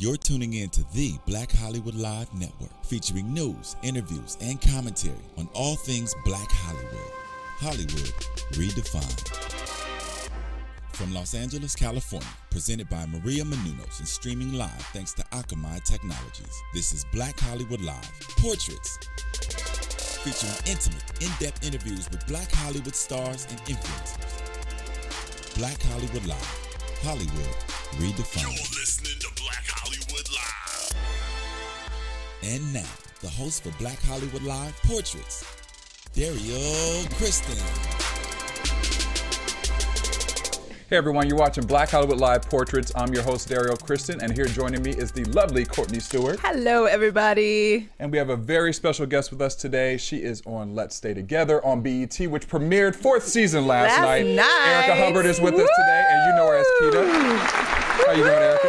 You're tuning in to the Black Hollywood Live Network, featuring news, interviews, and commentary on all things Black Hollywood. Hollywood redefined. From Los Angeles, California, presented by Maria Menounos and streaming live thanks to Akamai Technologies. This is Black Hollywood Live Portraits, featuring intimate, in-depth interviews with Black Hollywood stars and influencers. Black Hollywood Live, Hollywood redefined. You're listening to Black Hollywood Live. And now, the host for Black Hollywood Live Portraits, Derrial, Christon. Hey everyone, you're watching Black Hollywood Live Portraits. I'm your host, Derrial, Christon, and here joining me is the lovely Courtney Stewart. Hello, everybody. And we have a very special guest with us today. She is on Let's Stay Together on BET, which premiered 4th season last night. Erica Hubbard is with us today, and you know her as Kita. How you doing, Erica?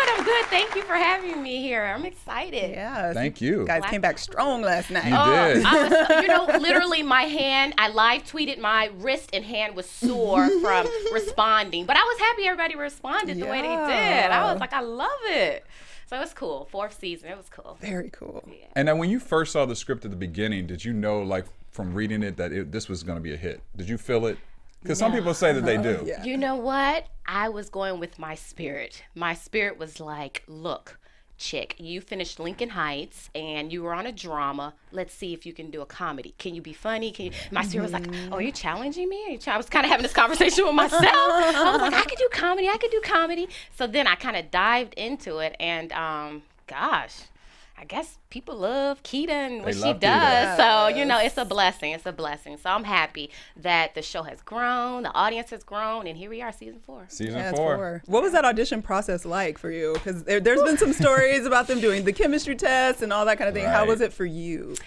I'm good. Thank you for having me here. I'm excited. Yeah. Thank you. You guys came back strong last night. You did. I was, literally my hand, I live tweeted my wrist and hand was sore from responding. But I was happy everybody responded the way they did. I was like, I love it. So it was cool. 4th season, it was cool. Very cool. Yeah. And then when you first saw the script at the beginning, did you know, like, from reading it, that this was going to be a hit? Did you feel it? Because some people say that they do. Yeah. You know what? I was going with my spirit. My spirit was like, look, chick, you finished Lincoln Heights and you were on a drama. Let's see if you can do a comedy. Can you be funny? Can you? My spirit was like, oh, are you challenging me? I was kind of having this conversation with myself. I was like, I could do comedy. I could do comedy. So then I kind of dived into it, and gosh, I guess people love Kita and what she does. So, you know, it's a blessing. It's a blessing. So I'm happy that the show has grown, the audience has grown, and here we are, season 4. Season 4. What was that audition process like for you? Because there's been some stories about them doing the chemistry test and all that kind of thing. Right. How was it for you?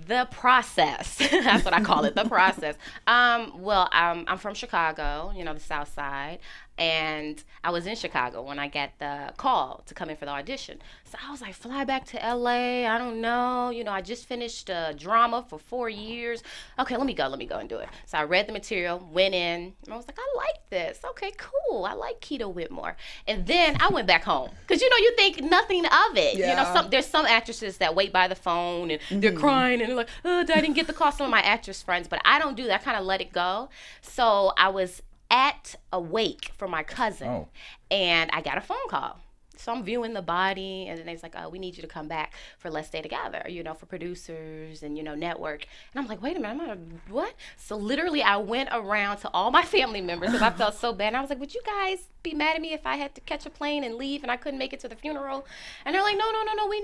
The process. That's what I call it, the process. Well, I'm from Chicago, you know, the South Side. And I was in Chicago when I got the call to come in for the audition. So I was like, fly back to LA. I don't know. You know, I just finished drama for 4 years. Okay, let me go and do it. So I read the material, went in, and I was like, I like this. Okay, cool. I like Keita Whitmore. And then I went back home. Because, you know, you think nothing of it. Yeah. You know, there's some actresses that wait by the phone and they're crying and they're like, oh, I didn't get the call. Some of my actress friends, but I don't do that. I kind of let it go. So I was at a wake for my cousin, and I got a phone call. So I'm viewing the body, and then they's like, oh, we need you to come back for Let's Stay Together, you know, for producers and, you know, network. And I'm like, wait a minute, what? So literally I went around to all my family members because I felt so bad. And I was like, would you guys be mad at me if I had to catch a plane and leave and I couldn't make it to the funeral? And they're like, no, we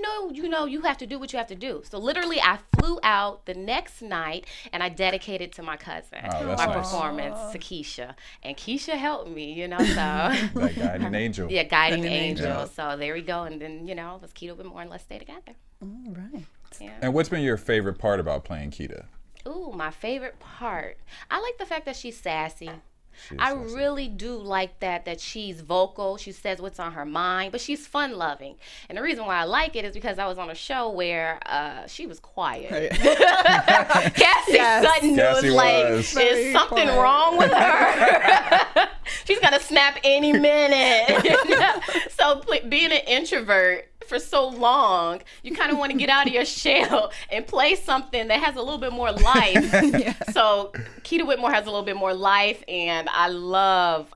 know, you have to do what you have to do. So literally I flew out the next night, and I dedicated to my cousin, my performance to Keisha. And Keisha helped me, you know, so. That guiding angel. Yeah, guiding angel. So there we go. And then, you know, it was Keita Whitmore and Let's Stay Together. All right. Yeah. And what's been your favorite part about playing Keita? Ooh, my favorite part. I like the fact that she's sassy. I really do like that she's vocal. She says what's on her mind, but she's fun-loving. And the reason why I like it is because I was on a show where she was quiet. Right. Cassie Sutton was like, is something wrong with her? She's going to snap any minute. So being an introvert for so long, you kind of want to get out of your shell and play something that has a little bit more life. So Keita Whitmore has a little bit more life, and I love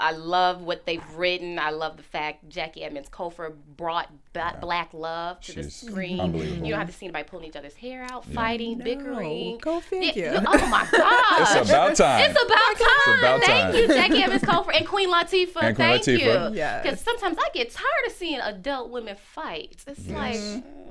what they've written. I love the fact Jackie Edmonds-Cofer brought black love to the screen. Unbelievable. You don't have to see anybody pulling each other's hair out, fighting, bickering. Go figure. Oh my God. It's about time. It's about time. It's about Thank time. you, Jackie Evans-Cofer and Queen Latifah. Thank you. Yes. Because sometimes I get tired of seeing adult women fight. It's like,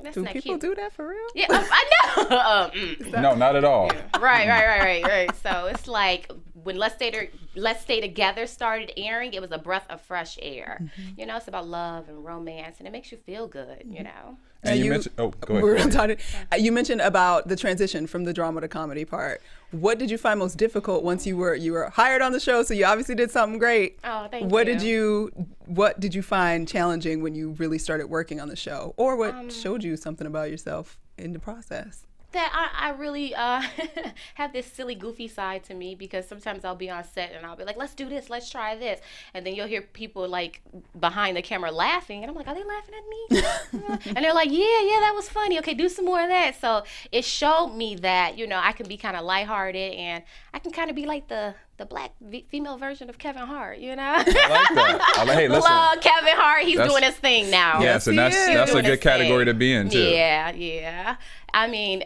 that's Do not people cute. do that for real? Yeah, I know. No, not at all. Right. So it's like when Let's Stay Together started airing, it was a breath of fresh air. You know, it's about love and romance, and it makes you feel good, you know. And you mentioned, go ahead. You mentioned about the transition from the drama to comedy part. What did you find most difficult once you were hired on the show? So you obviously did something great. Oh, thank you. What did you find challenging when you really started working on the show, or what showed you something about yourself in the process? that I really have this silly, goofy side to me, because sometimes I'll be on set and I'll be like, let's do this, let's try this. And then you'll hear people like behind the camera laughing. And I'm like, are they laughing at me? And they're like, yeah, that was funny. Okay, do some more of that. So it showed me that, you know, I can be kind of lighthearted, and I can kind of be like the black female version of Kevin Hart, you know? I like that. Hey, listen. Love Kevin Hart. He's doing his thing now. Yes, and that's a good category to be in, too. Yeah. I mean,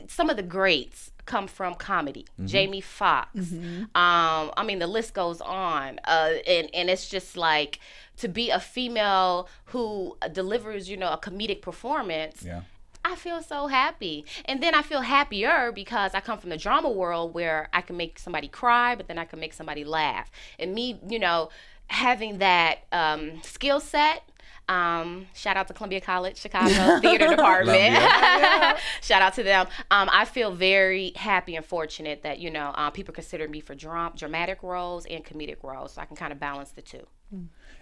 some of the greats come from comedy. Jamie Foxx. I mean, the list goes on. And it's just like, to be a female who delivers, you know, a comedic performance. Yeah. I feel so happy. And then I feel happier because I come from the drama world where I can make somebody cry, but then I can make somebody laugh. And me, you know, having that skill set, shout out to Columbia College, Chicago theater department. Shout out to them. I feel very happy and fortunate that, you know, people consider me for dramatic roles and comedic roles, so I can kind of balance the two.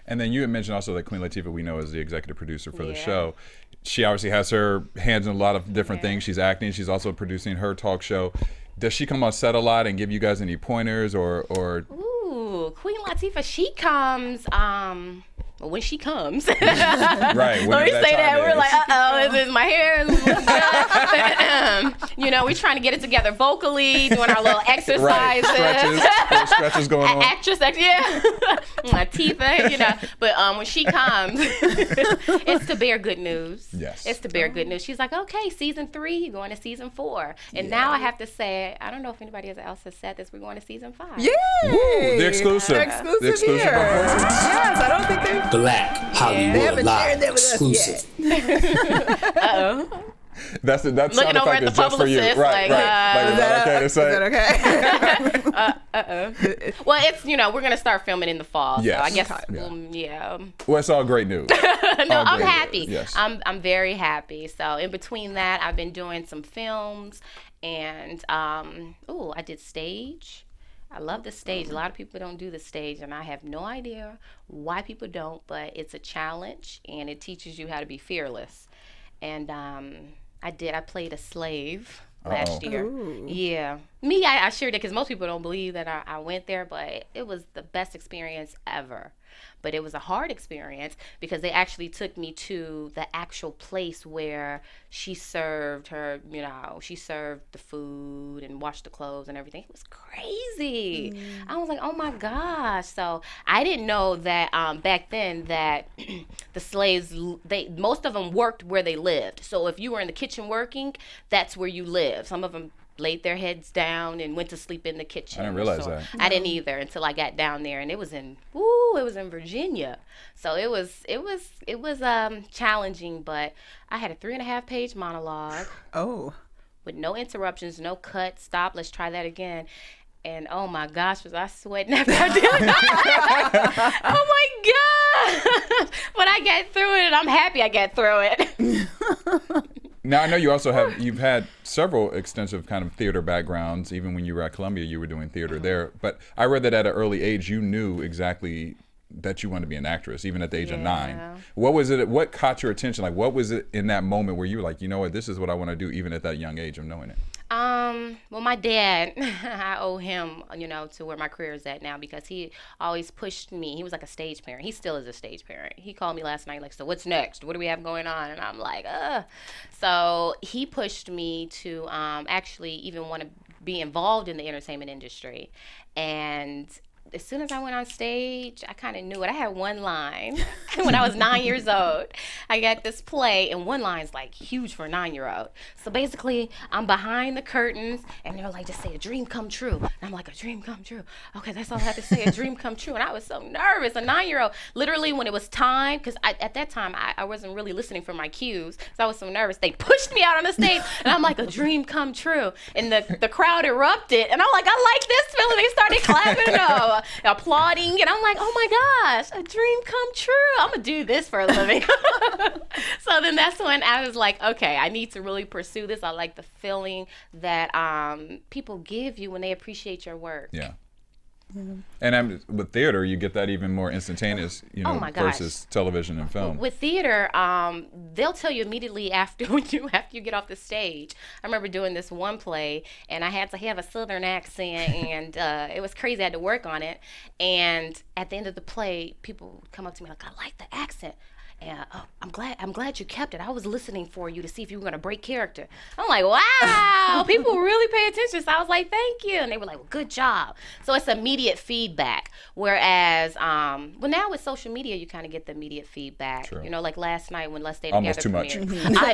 And then you had mentioned also that Queen Latifah, we know, is the executive producer for the show. She obviously has her hands in a lot of different things. She's acting. She's also producing her talk show. Does she come on set a lot and give you guys any pointers or? Ooh, Queen Latifah, she comes. When she comes. Right. Let me say that. We're like, this is my hair. You know, we're trying to get it together vocally, doing our little exercises. Right. Stretches going on. My teeth, you know. But when she comes, it's to bear good news. Yes. It's to bear good news. She's like, okay, season 3, you're going to season 4. And now I have to say, I don't know if anybody else has said this, we're going to season 5. Yay! Woo, the exclusive. The exclusive here. Yes, I don't think they've Black Hollywood Live exclusive. That sound looking over effect at is the just for you. publicist, Right. Is that okay to say? Is that okay? Well, it's, you know, we're going to start filming in the fall. Yes. So I guess, yeah. Well, it's all great news. I'm happy. Yes. I'm very happy. So in between that, I've been doing some films, and I did stage. I love the stage. A lot of people don't do the stage, and I have no idea why people don't, but it's a challenge, and it teaches you how to be fearless. And I played a slave last year. Ooh. Yeah. I shared it because most people don't believe that I went there, but it was the best experience ever. But it was a hard experience because they actually took me to the actual place where she served her, you know, she served the food and washed the clothes and everything. It was crazy. I was like, oh my gosh. So I didn't know that back then that the slaves, most of them worked where they lived. So if you were in the kitchen working, that's where you live. Some of them laid their heads down and went to sleep in the kitchen. I didn't realize that. I didn't either until I got down there, and it was in Virginia. So it was challenging, but I had a 3.5-page monologue. Oh. With no interruptions, no cut, stop, let's try that again. And oh my gosh, was I sweating after I did it? Oh my gosh. But I got through it, and I'm happy I got through it. Now, I know you've had several extensive kind of theater backgrounds. Even when you were at Columbia, you were doing theater there. But I read that at an early age, you knew exactly that you wanted to be an actress, even at the age of 9. What was it? What caught your attention? Like, what was it in that moment where you were like, you know what, this is what I want to do, even at that young age of knowing it? Well, my dad, I owe him, you know, to where my career is at now, because he always pushed me. He was like a stage parent. He still is a stage parent. He called me last night like, so what's next? What do we have going on? And I'm like, So he pushed me to actually even want to be involved in the entertainment industry. And as soon as I went on stage, I kind of knew it. I had one line when I was 9 years old. I got this play, and one line's like huge for a 9-year-old. So basically, I'm behind the curtains, and they're like, just say a dream come true. And I'm like, a dream come true. Okay, that's all I have to say, a dream come true. And I was so nervous, a 9-year-old. Literally, when it was time, because at that time, I wasn't really listening for my cues, so I was so nervous. They pushed me out on the stage, and I'm like, a dream come true. And the crowd erupted, and I'm like, I like this feeling. They started clapping, applauding, and I'm like, oh my gosh, a dream come true. I'm gonna do this for a living. So then that's when I was like, okay, I need to really pursue this. I like the feeling that people give you when they appreciate your work. Yeah. And with theater, you get that even more instantaneous, you know, versus television and film. With theater, they'll tell you immediately after you get off the stage. I remember doing this one play, and I had to have a Southern accent, and it was crazy. I had to work on it. And at the end of the play, people would come up to me like, "I like the accent." And I'm glad you kept it. I was listening for you to see if you were gonna break character. I'm like, wow, people really pay attention. So I was like, thank you, and they were like, well, good job. So it's immediate feedback. Whereas, well, now with social media, you kind of get the immediate feedback. True. You know, like last night when Let's Stay Together. Almost too much. I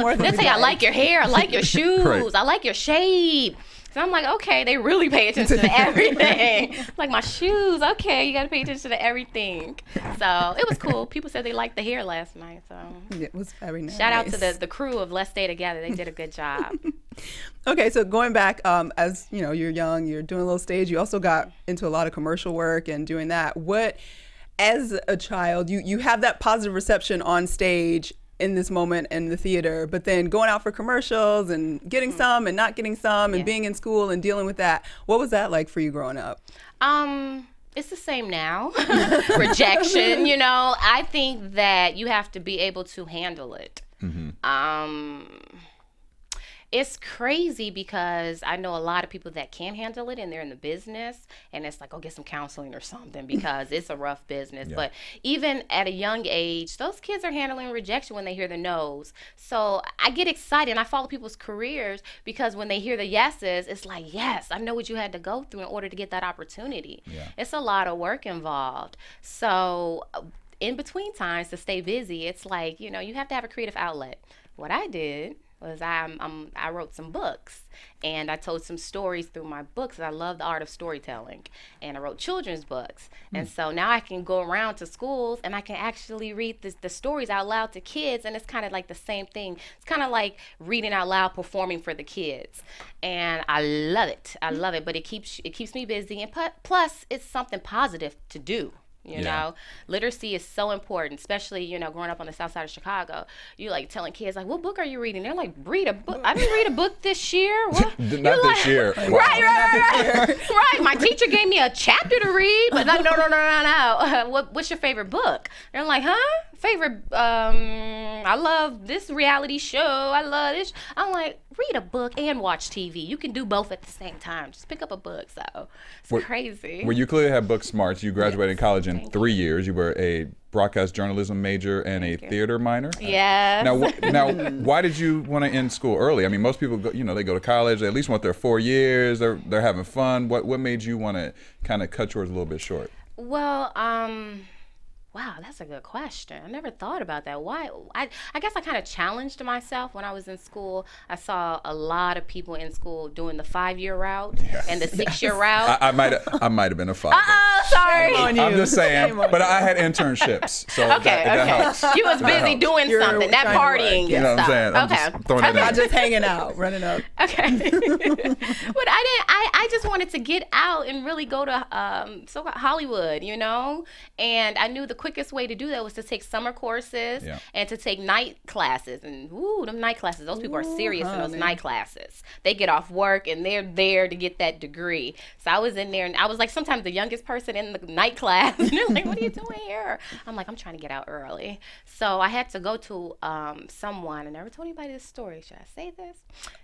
know. They say I like your hair, I like your shoes, right. I like your shape. So I'm like, okay, they really pay attention to everything. Like my shoes, okay, you got to pay attention to everything. So it was cool. People said they liked the hair last night. So it was very nice. Shout out to the crew of Let's Stay Together. They did a good job. Okay, so going back, as you know, you're young, you're doing a little stage. You also got into a lot of commercial work and doing that. What, as a child, you have that positive reception on stage in this moment in the theater, but then going out for commercials and getting some and not getting some and being in school and dealing with that. What was that like for you growing up? It's the same now. Rejection, you know. I think that you have to be able to handle it. It's crazy because I know a lot of people that can handle it and they're in the business, and it's like, oh, get some counseling or something because it's a rough business. But even at a young age, those kids are handling rejection when they hear the no's. So I get excited and I follow people's careers because when they hear the yeses, it's like, yes, I know what you had to go through in order to get that opportunity. It's a lot of work involved. So in between times to stay busy, it's like, you know, you have to have a creative outlet. What I did was I wrote some books and I told some stories through my books. I love the art of storytelling, and I wrote children's books. And so now I can go around to schools and I can actually read the stories out loud to kids, and it's kind of like the same thing. It's kind of like reading out loud, performing for the kids, and I love it. I love it, but it keeps me busy, and plus it's something positive to do. You know, literacy is so important, especially, you know, growing up on the south side of Chicago. You like telling kids, like, what book are you reading? They're like, read a book. I didn't read a book this year. What? Not this year. Wow. Right. My teacher gave me a chapter to read, but like, no. What's your favorite book? They're like, huh? Favorite, I love this reality show. I love this. I'm like, read a book and watch TV. You can do both at the same time. Just pick up a book. So it's crazy. Well, you clearly have book smarts. You graduated college in 3 years. You were a broadcast journalism major and a theater minor. Yes. Now, why did you want to end school early? I mean, most people, they go to college. They at least want their 4 years. They're having fun. What made you want to kind of cut yours a little bit short? Well, wow, that's a good question. I never thought about that. Why? I guess I kind of challenged myself when I was in school. I saw a lot of people in school doing the 5-year route and the 6-year route. I might have been a 5. Oh, sorry. I'm just saying. But I had internships, so that helps. You was busy doing something, not partying. You know what I'm saying? I'm just throwing it out. Just hanging out, running up. Okay. But I just wanted to get out and really go to Hollywood, you know? And I knew the quickest way to do that was to take summer courses and to take night classes. And them night classes, those people are serious in those night classes. They get off work and they're there to get that degree. So I was in there and I was like sometimes the youngest person in the night class. And they're like, what are you doing here? I'm like, I'm trying to get out early. So I had to go to someone. I never told anybody this story. Should I say this?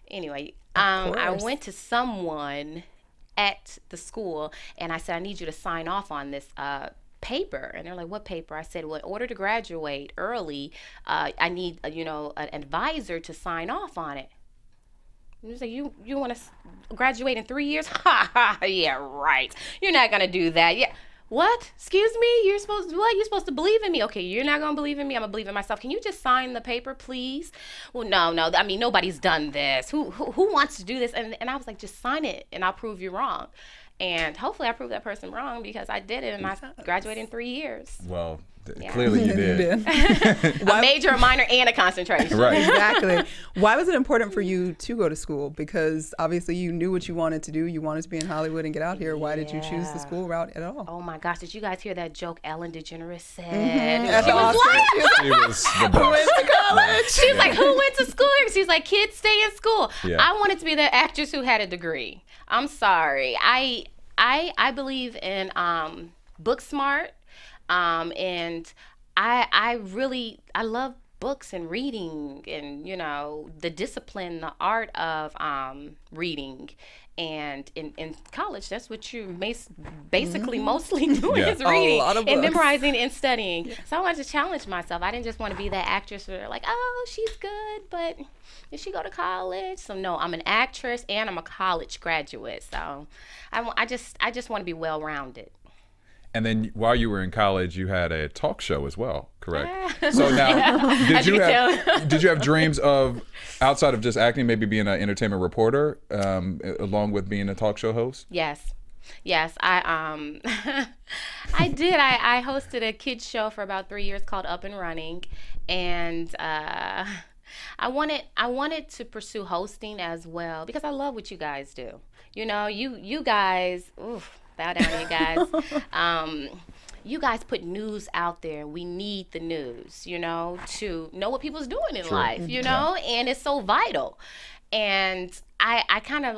Anyway, I went to someone at the school and I said, I need you to sign off on this paper. And they're like, what paper? I said, well, in order to graduate early, I need an advisor to sign off on it. And he's like, you want to graduate in 3 years? Yeah, right. You're not gonna do that. Yeah. What? Excuse me? You're supposed to believe in me. Okay, you're not gonna believe in me. I'm gonna believe in myself. Can you just sign the paper, please? Well, no. I mean, nobody's done this. Who wants to do this? And I was like, just sign it, and I'll prove you wrong. And hopefully I proved that person wrong because I did it and I graduated in 3 years. Well, clearly you did. A major, a minor, and a concentration. Right. Exactly. Why was it important for you to go to school? Because obviously you knew what you wanted to do. You wanted to be in Hollywood and get out here. Why did you choose the school route at all? Oh my gosh, did you guys hear that joke Ellen DeGeneres said? She was like, she was the best. Who went to college? She's like, who went to school here? She's like, kids stay in school. Yeah. I wanted to be the actress who had a degree. I'm sorry. I believe in book smart, and I love books and reading, and the discipline, the art of reading. And in college, that's what you're basically mostly doing is reading and memorizing and studying. Yeah. So I wanted to challenge myself. I didn't just want to be that actress where they're like, oh, she's good, but did she go to college? So no, I'm an actress and I'm a college graduate. So I just want to be well-rounded. And then while you were in college, you had a talk show as well, correct? So now, did you have dreams of, outside of just acting, maybe being an entertainment reporter, along with being a talk show host? Yes, I I did. I hosted a kids show for about 3 years called Up and Running, and I wanted to pursue hosting as well because I love what you guys do. You guys. Oof. Bow down, you guys. You guys put news out there. We need the news, to know what people's doing in life, and it's so vital. And I kind of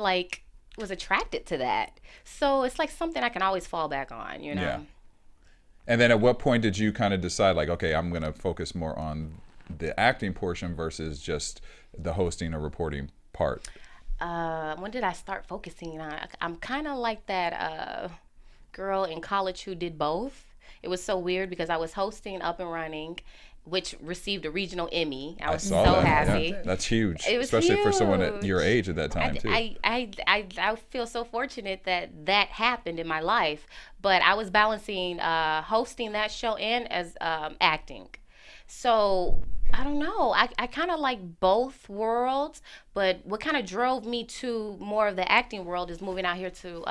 was attracted to that. So it's like something I can always fall back on, Yeah. And then at what point did you kind of decide, okay, I'm going to focus more on the acting portion versus just the hosting or reporting part? When did I start focusing on? I'm kind of like that girl in college who did both. It was so weird because I was hosting Up and Running, which received a regional Emmy. I was so happy. Yeah, that's huge, it was especially huge. For someone at your age at that time too. I feel so fortunate that happened in my life. But I was balancing hosting that show and as acting. So I don't know. I kind of like both worlds, but what kind of drove me to more of the acting world is moving out here to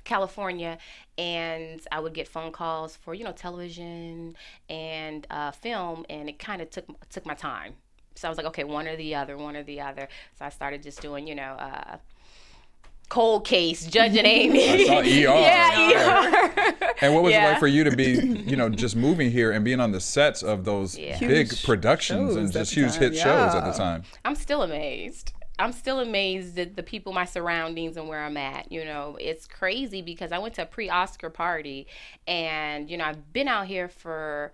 California, and I would get phone calls for television and film, and it kind of took my time. So I was like, okay, one or the other. So I started just doing Cold Case, Judge and Amy. I saw ER. Yeah, ER. And what was it like for you to be, just moving here and being on the sets of those big productions and just huge hit shows at the time? I'm still amazed. At the people, my surroundings, and where I'm at. It's crazy because I went to a pre-Oscar party, and I've been out here for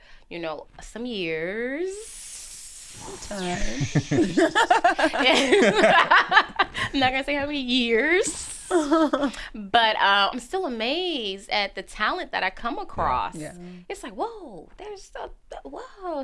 some years. I'm not gonna say how many years. But I'm still amazed at the talent that I come across. Yeah. It's like, whoa, So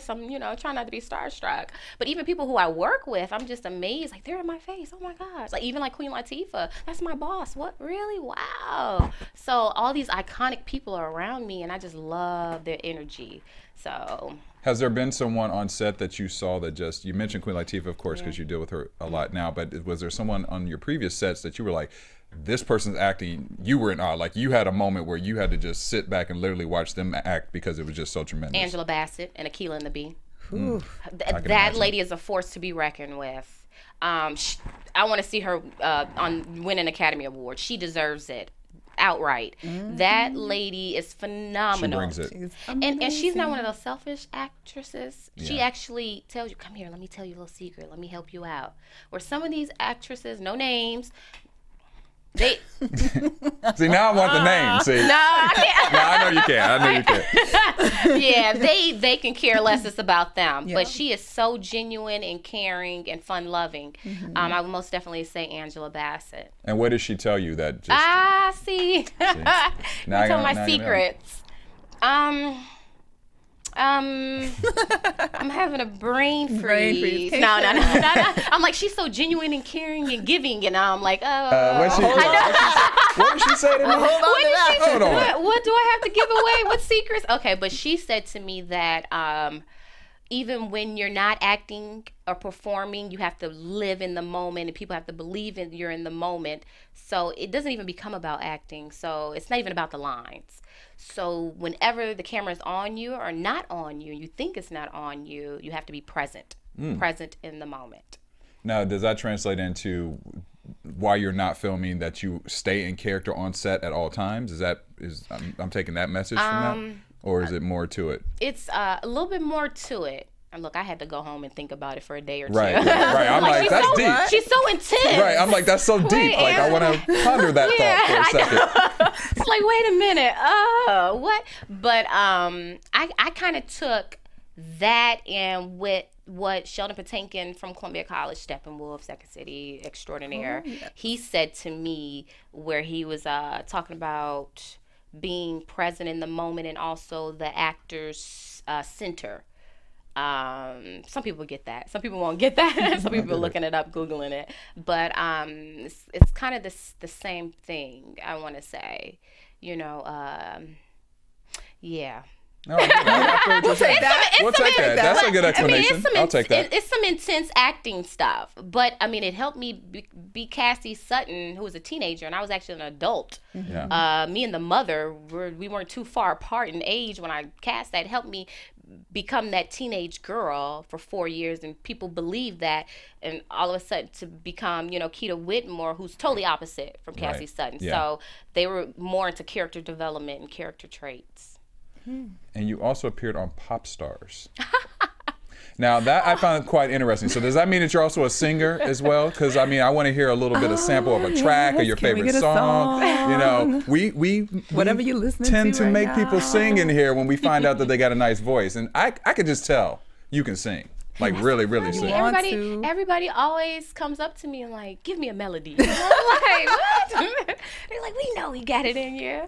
I'm, trying not to be starstruck. But even people who I work with, I'm just amazed. Like, they're in my face. Oh my gosh. Like, even like Queen Latifah, that's my boss. What? Really? Wow. So all these iconic people are around me, and I just love their energy. So. Has there been someone on set that you saw that you mentioned Queen Latifah, of course, because you deal with her a lot now, but was there someone on your previous sets that you were like, this person's acting, you were in awe, like you had a moment where you had to just sit back and literally watch them act because it was just so tremendous? Angela Bassett and Akilah and the Bee. That lady is a force to be reckoned with. I want to see her win an Academy Award. She deserves it. Outright. That lady is phenomenal. She brings it. And she's not one of those selfish actresses. Yeah. She actually tells you, come here, let me tell you a little secret. Let me help you out. Where some of these actresses, no names, they see, now I want the name. See, no, I can't. No, I know you can't. Yeah, they can care less. It's about them. Yeah. But she is so genuine and caring and fun loving. I would most definitely say Angela Bassett. And what did she tell you that? Just see. Now tell my secrets. I'm having a brain freeze. No. I'm like, she's so genuine and caring and giving, and I'm like, what did she say to me? What do I have to give away? What secrets? Okay, but she said to me that even when you're not acting or performing, you have to live in the moment, and people have to believe you're in the moment. So it doesn't even become about acting. So it's not even about the lines. So whenever the camera is on you or not on you, you think it's not on you, you have to be present in the moment. Now, does that translate into while you're not filming that you stay in character on set at all times? I'm taking that message from that? Or is it more to it? It's a little bit more to it. And look, I had to go home and think about it for a day or two. Right. I'm like, that's deep. She's so intense. Right. I'm like, that's so deep. Like, I want to ponder that thought for a second. It's like, wait a minute, what? But I kind of took that and with what Sheldon Patinkin from Columbia College, Steppenwolf, Second City Extraordinaire, he said to me, where he was talking about being present in the moment and also the actor's center. Some people get that. Some people won't get that. Some people are looking it up, Googling it. But it's kind of the same thing, I want to say. You know, yeah. No, we'll take that. We'll take that. That's a good explanation. I'll take that. It's some intense acting stuff, but I mean, it helped me be Cassie Sutton, who was a teenager, and I was actually an adult. Yeah. Me and the mother we weren't too far apart in age when I cast that. It helped me become that teenage girl for 4 years, and people believe that, and all of a sudden to become, you know, Keita Whitmore, who's totally opposite from Cassie Sutton. Yeah. So they were more into character development and character traits. And you also appeared on Pop Stars. Now that I found quite interesting. So does that mean that you're also a singer as well? Because I mean, I want to hear a little bit of sample of a track or your favorite song. You know, we whatever you listen tend to right make now. people sing in here when we find out that they got a nice voice, and I could just tell you can sing. Like really sing. Everybody always comes up to me and like, give me a melody. I'm like, what? They're like, we know we got it in you.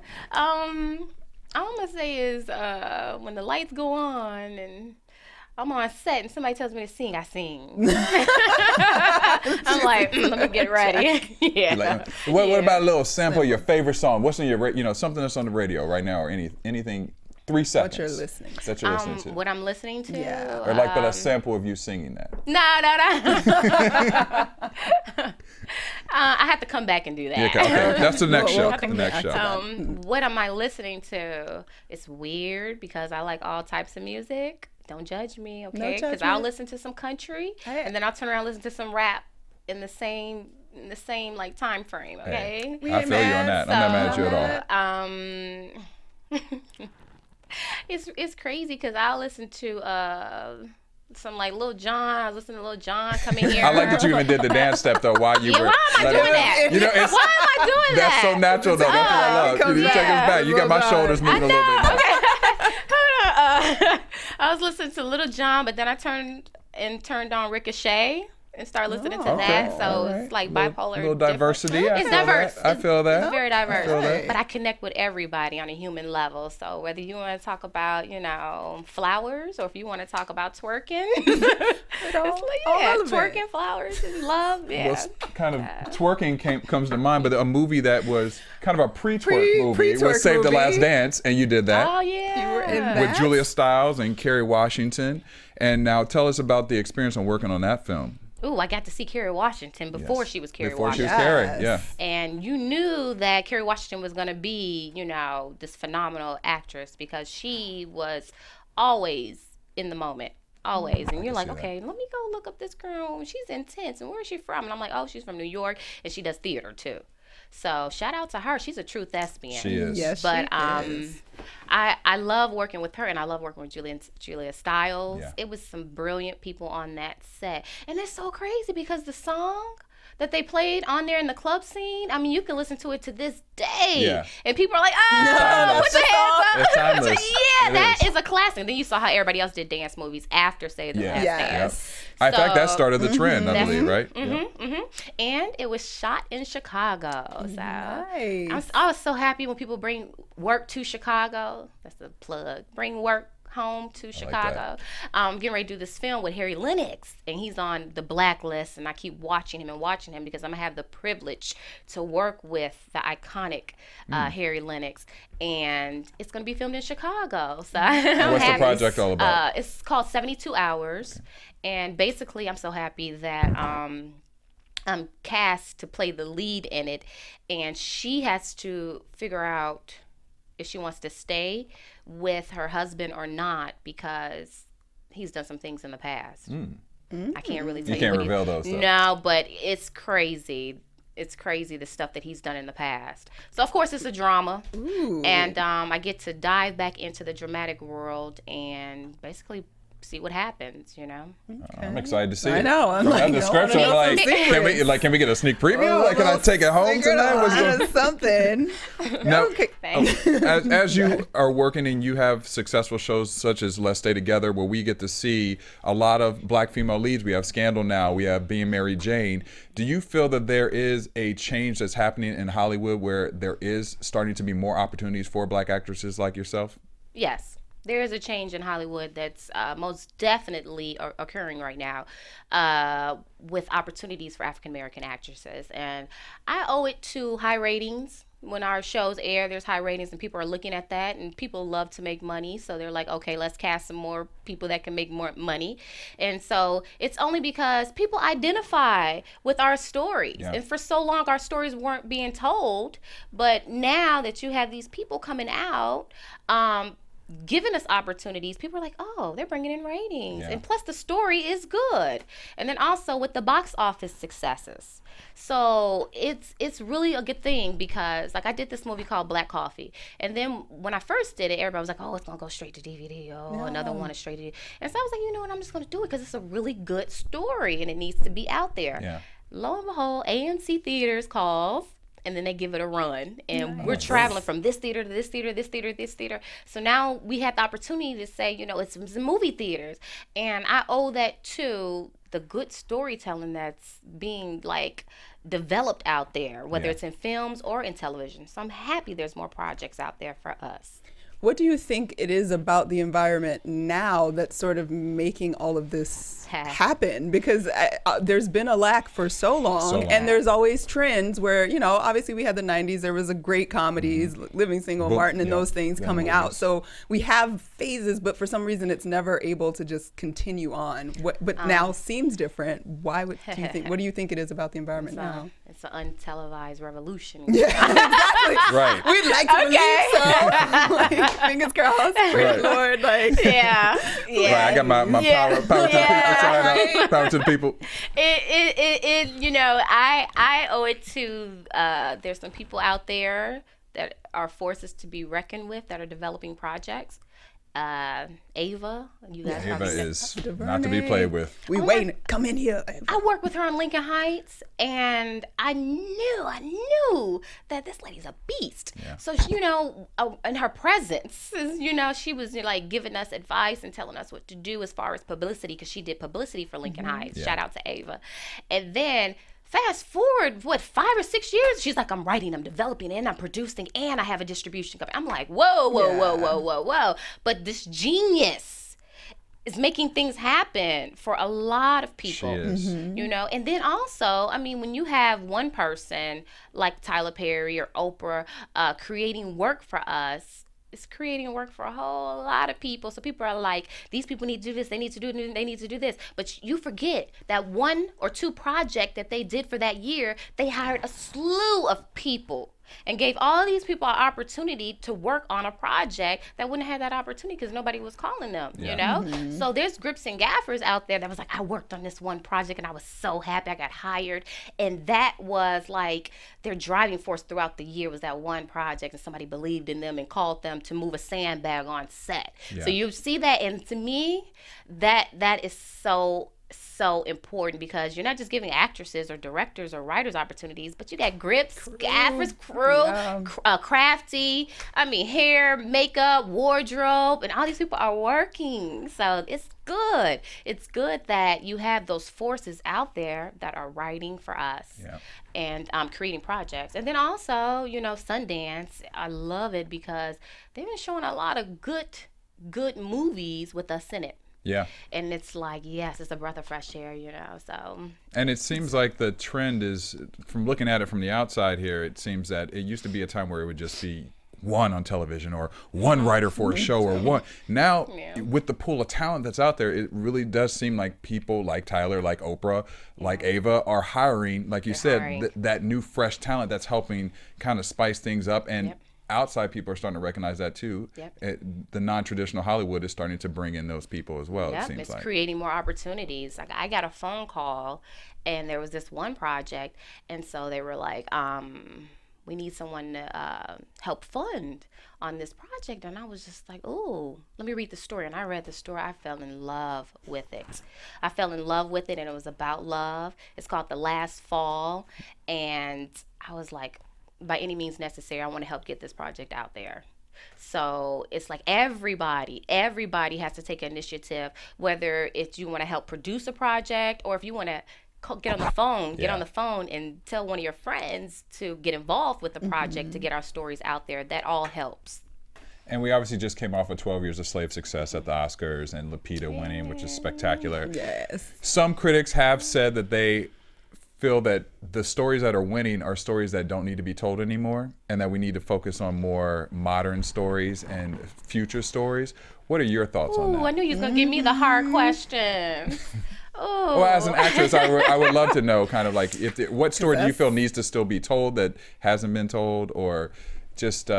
All I'm gonna say is when the lights go on and I'm on set and somebody tells me to sing, I sing. I'm like, let me get ready. Yeah. Like, what about a little sample of your favorite song? What's in your, something that's on the radio right now, or anything? 3 seconds. What you're listening to. That you're listening to. What I'm listening to. Yeah. Or like, but a sample of you singing that. No. I have to come back and do that. Yeah, okay. That's the next show. The next show. What am I listening to? It's weird because I like all types of music. Don't judge me, okay? Because I'll listen to some country and then I'll turn around and listen to some rap in the same like time frame, okay? Hey, I feel you on that. I'm not mad at you at all. It's crazy because I'll listen to some like Lil Jon. I was listening to Lil Jon come in here. I like that you even did the dance step though while you were. Why am I doing that? You know, why am I doing that? That's so natural though. That's what I love. You take us back. You got my shoulders moving a little bit. I was listening to Lil Jon, but then I turned on Ricochet and start listening to that. So it's like bipolar. A little diversity. It's diverse. I feel that. It's very diverse. That. But I connect with everybody on a human level. So whether you want to talk about, flowers, or if you want to talk about twerking, twerking, flowers, and love. Yeah. Well, kind of twerking comes to mind, but a movie that was kind of a pre-twerk movie was Save the Last Dance, and you did that. Oh yeah. You were in that? With Julia Stiles and Kerry Washington. And now tell us about the experience on working on that film. Ooh, I got to see Kerry Washington before she was Kerry Washington. Washington. Before she was Kerry, yeah. And you knew that Kerry Washington was going to be, this phenomenal actress because she was always in the moment. Always. And you're like, okay, let me go look up this girl. She's intense. And where is she from? And I'm like, oh, she's from New York. And she does theater, too. So shout out to her. She's a true thespian. She is. Yes, but she is. I love working with her, and I love working with Julia Stiles. Yeah. It was some brilliant people on that set. And it's so crazy because the song that they played on there in the club scene, I mean, you can listen to it to this day. Yeah. And people are like, oh, put your hands up. It's timeless. That is a classic. And then you saw how everybody else did dance movies after Save the Last Dance. In fact, that started the trend, I believe, right? And it was shot in Chicago. So Nice. I was so happy when people bring work to Chicago. That's the plug. Bring work home to Chicago. Getting ready to do this film with Harry Lennox, and he's on the blacklist, and I keep watching him because I'm gonna have the privilege to work with the iconic Harry Lennox, and it's gonna be filmed in Chicago. So what's the project all about? It's called 72 Hours, and basically I'm so happy that I'm cast to play the lead in it, and she has to figure out if she wants to stay with her husband or not because he's done some things in the past. I can't really tell you. You can't reveal those. No, but it's crazy. It's crazy the stuff that he's done in the past. So of course it's a drama. And I get to dive back into the dramatic world and basically see what happens, you know. Okay. I'm excited to see it. I know. I'm From like, that description, I'm like, can we get a sneak preview? Like, can I take it home tonight? What's going something. Now, Okay. as you are working and you have successful shows such as Let's Stay Together, where we get to see a lot of black female leads. We have Scandal now. We have Being Mary Jane. Do you feel that there is a change that's happening in Hollywood where there is starting to be more opportunities for black actresses like yourself? Yes. There is a change in Hollywood that's most definitely occurring right now with opportunities for African American actresses. And I owe it to high ratings. When our shows air, there's high ratings and people are looking at that, and people love to make money. So they're like, okay, let's cast some more people that can make more money. And so it's only because people identify with our stories. Yeah. And for so long, our stories weren't being told. But now that you have these people coming out, giving us opportunities, people are like, oh, they're bringing in ratings. Yeah. And plus the story is good. And then also with the box office successes. So it's really a good thing, because like I did this movie called Black Coffee, and then when I first did it, everybody was like, oh, it's gonna go straight to DVD. Another one is straight to DVD. And so I was like, you know what, I'm just gonna do it because it's a really good story and it needs to be out there. Yeah. Lo and behold, AMC Theaters calls, and then they give it a run. And we're traveling from this theater to this theater, this theater, this theater. So now we had the opportunity to say, you know, it's movie theaters. And I owe that to the good storytelling that's being like developed out there, whether it's in films or in television. So I'm happy there's more projects out there for us. What do you think it is about the environment now that's sort of making all of this happen? Because there's been a lack for so long, and there's always trends where, you know, obviously we had the 90s, there was a great comedies, Living Single, Martin, and those things coming out. So we have phases, but for some reason it's never able to just continue on. But now seems different. Why would do you think? What do you think it is about the environment now? It's an untelevised revolution. Yeah, exactly. Right. We'd like to believe so. Like, fingers crossed. Praise the Lord. Like, yeah. Right, I got my power to the people side up. Power to the people. You know, I owe it to there's some people out there that are forces to be reckoned with that are developing projects. Ava, you guys Ava probably is not to be played with. we waiting. Come in here. Ava. I worked with her on Lincoln Heights, and I knew that this lady's a beast. Yeah. So she, you know, in her presence, you know, she was like giving us advice and telling us what to do as far as publicity, because she did publicity for Lincoln Heights. Yeah. Shout out to Ava. And then fast forward, 5 or 6 years, she's like, I'm writing, I'm developing, and I'm producing, and I have a distribution company. I'm like, whoa. But this genius is making things happen for a lot of people. She is. You know, and then also, I mean, when you have one person like Tyler Perry or Oprah creating work for us, it's creating work for a whole lot of people. So people are like, these people need to do this, they need to do this. But you forget that 1 or 2 project that they did for that year, they hired a slew of people and gave all these people an opportunity to work on a project that wouldn't have that opportunity because nobody was calling them, you know? So there's grips and gaffers out there that was like, I worked on this one project and I was so happy I got hired. And that was like their driving force throughout the year was that one project, and somebody believed in them and called them to move a sandbag on set. So you see that, and to me, that is so important, because you're not just giving actresses or directors or writers opportunities, but you got grips, gaffers, crew, crafty, I mean, hair, makeup, wardrobe, and all these people are working. So it's good. It's good that you have those forces out there that are writing for us and creating projects. And then also, you know, Sundance, I love it because they've been showing a lot of good movies with us in it. Yeah. And it's like, yes, it's a breath of fresh air, you know, so. And it seems like the trend is, from looking at it from the outside here, it seems that it used to be a time where it would just be one on television or one writer for a show or one. Now, with the pool of talent that's out there, it really does seem like people like Tyler, like Oprah, like Ava are hiring, like you said, that new fresh talent that's helping kind of spice things up. And outside people are starting to recognize that too. The non-traditional Hollywood is starting to bring in those people as well. It seems it's like creating more opportunities. Like I got a phone call, and there was this one project, and so they were like, we need someone to help fund on this project. And I was just like, oh, let me read the story. And I read the story. I fell in love with it. And it was about love. It's called The Last Fall. And I was like, by any means necessary, I want to help get this project out there. So it's like everybody has to take initiative, whether it's you want to help produce a project or if you want to get on the phone and tell one of your friends to get involved with the project to get our stories out there. That all helps. And we obviously just came off of 12 Years a Slave success at the Oscars and Lupita winning, which is spectacular. Yes. Some critics have said that they feel that the stories that are winning are stories that don't need to be told anymore and that we need to focus on more modern stories and future stories. What are your thoughts on that? I knew you was going to give me the hard question. Well, as an actress, I would love to know kind of like what story do you feel needs to still be told that hasn't been told, or just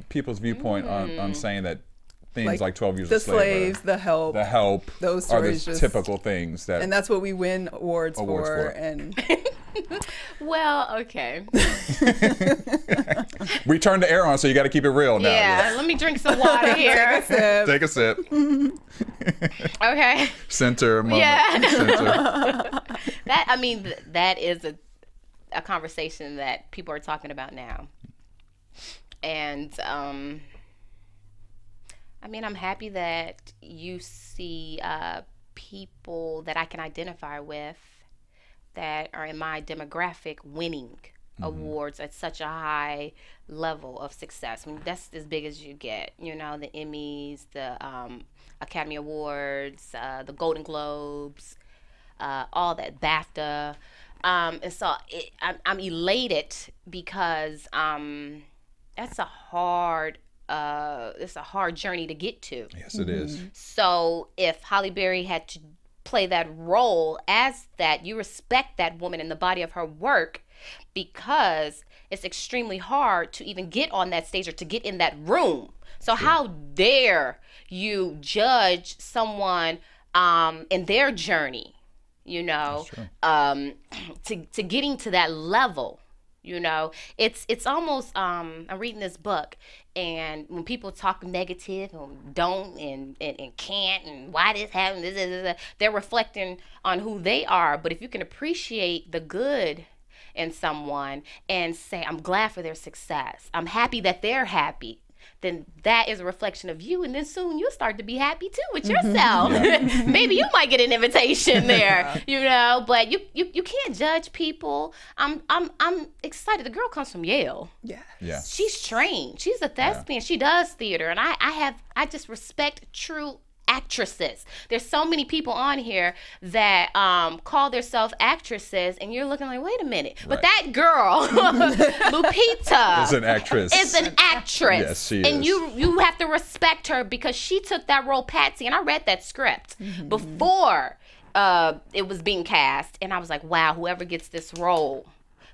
people's viewpoint on saying that things like 12 Years a Slave, the slaves, the help, those stories are the typical things that, and that's what we win awards for. And well, okay. We turned the air on, so you got to keep it real now. Yeah, let me drink some water here. Take a sip. Okay. Center moment. Yeah. Center. That is a conversation that people are talking about now. And I'm happy that you see people that I can identify with that are in my demographic winning awards at such a high level of success. That's as big as you get, the Emmys, the Academy Awards, the Golden Globes, all that, BAFTA. And so I'm elated because that's a hard it's a hard journey to get to. Yes, it is. So if Halle Berry had to play that role as that, you respect that woman in the body of her work, because it's extremely hard to even get on that stage or to get in that room. So how dare you judge someone in their journey, to getting to that level. It's almost I'm reading this book, and when people talk negative and don't and can't and why this happened, they're reflecting on who they are. But if you can appreciate the good in someone and say, I'm glad for their success, I'm happy that they're happy, then that is a reflection of you, and then soon you'll start to be happy too with yourself. Maybe you might get an invitation there, but you can't judge people. I'm excited. The girl comes from Yale. Yeah. She's trained. She's a thespian. She does theater, and I just respect true actresses. There's so many people on here that call themselves actresses, and you're looking like, wait a minute. Right. But that girl, Lupita, is an actress. Yes, she is. And you have to respect her because she took that role, Patsy, and I read that script before it was being cast, and I was like, wow, whoever gets this role,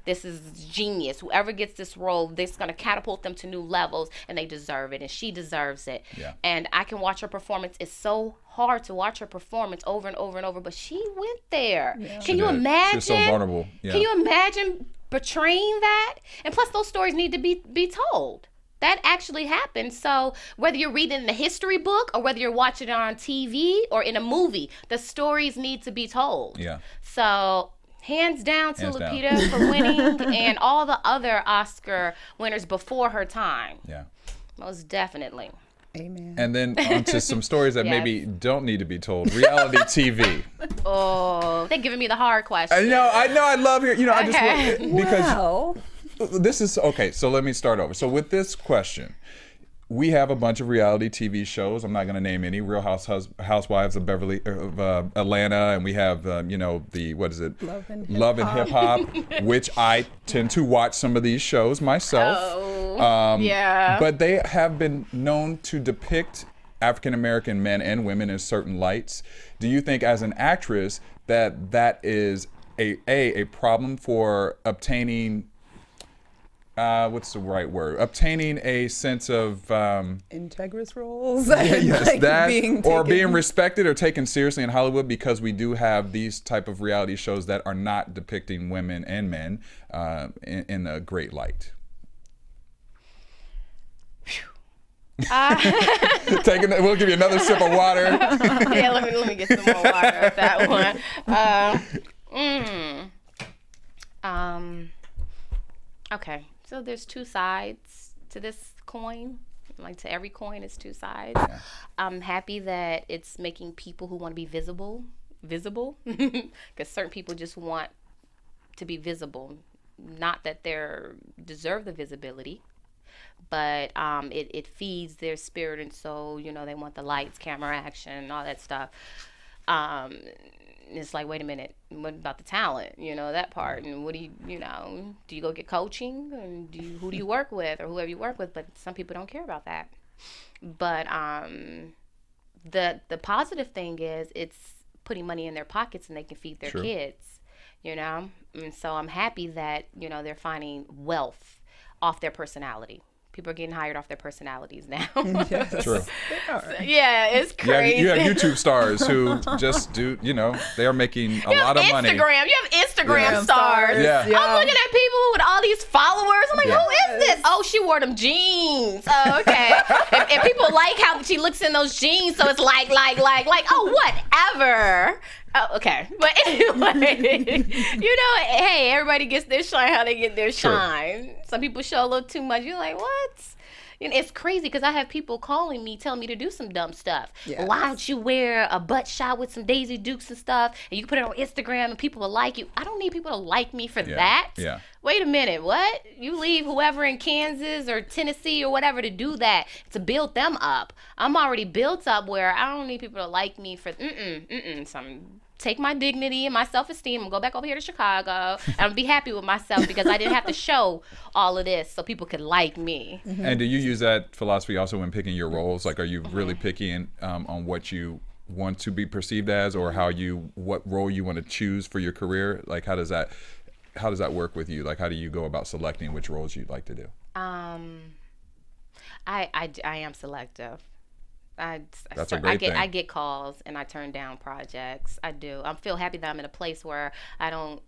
this is genius. Whoever gets this role, this is going to catapult them to new levels, and they deserve it, and she deserves it. Yeah. And I can watch her performance. It's so hard to watch her performance over and over and over, but she went there. Yeah. Can you imagine? She's so vulnerable. Yeah. Can you imagine portraying that? And plus, those stories need to be told. That actually happened. So whether you're reading in a history book or whether you're watching it on TV or in a movie, the stories need to be told. Yeah. So hands down to Lupita for winning and all the other Oscar winners before her time. Yeah. Most definitely. Amen. And then on to some stories that maybe don't need to be told. Reality TV. Oh, they're giving me the hard question. I know. I love hearing, I just want, because this is, okay, so let me start over. So with this question, we have a bunch of reality TV shows. I'm not going to name any. Real Housewives of Atlanta, and we have what is it? Love and Hip Hop, which I tend to watch some of these shows myself. But they have been known to depict African American men and women in certain lights. Do you think, as an actress, that is a problem for obtaining? What's the right word? Obtaining a sense of integrous roles. Being respected or taken seriously in Hollywood, because we do have these type of reality shows that are not depicting women and men in a great light. We'll give you another sip of water. Yeah, let me get some more water with that one. Okay, so there's two sides to this coin. Like to every coin, it's two sides. Yeah. I'm happy that it's making people who want to be visible, because certain people just want to be visible. Not that they deserve the visibility, but it feeds their spirit and soul. You know, they want the lights, camera, action, all that stuff. It's like, wait a minute, what about the talent? You know, that part. And what do you know, do you go get coaching? And who do you work with, or whoever you work with? But some people don't care about that. But the positive thing is it's putting money in their pockets and they can feed their kids, you know? And so I'm happy that, you know, they're finding wealth off their personality. People are getting hired off their personalities now. Yes. True. Yeah, it's crazy. You have YouTube stars who just do, you know, they are making a lot of money. You have Instagram stars. Yeah. I'm looking at people with all these followers. I'm like, who is this? Oh, she wore them jeans. Oh, okay. and people like how she looks in those jeans, so it's like, oh, whatever. Oh, okay. But anyway, you know, hey, everybody gets their shine how they get their shine. Some people show a little too much. You're like, what? You know, it's crazy because I have people calling me, telling me to do some dumb stuff. Yes. Why don't you wear a butt shot with some Daisy Dukes and stuff, and you can put it on Instagram and people will like you? I don't need people to like me for that. Yeah. Wait a minute, what? You leave whoever in Kansas or Tennessee or whatever to do that, to build them up. I'm already built up where I don't need people to like me for some. Take my dignity and my self-esteem and go back over here to Chicago and be happy with myself because I didn't have to show all of this so people could like me. Mm-hmm. And do you use that philosophy also when picking your roles? Like, are you really picky on what you want to be perceived as, or what role you want to choose for your career? Like, how does that work with you? Like, how do you go about selecting which roles you'd like to do? I am selective. I get calls and I turn down projects. I do. I feel happy that I'm in a place where I don't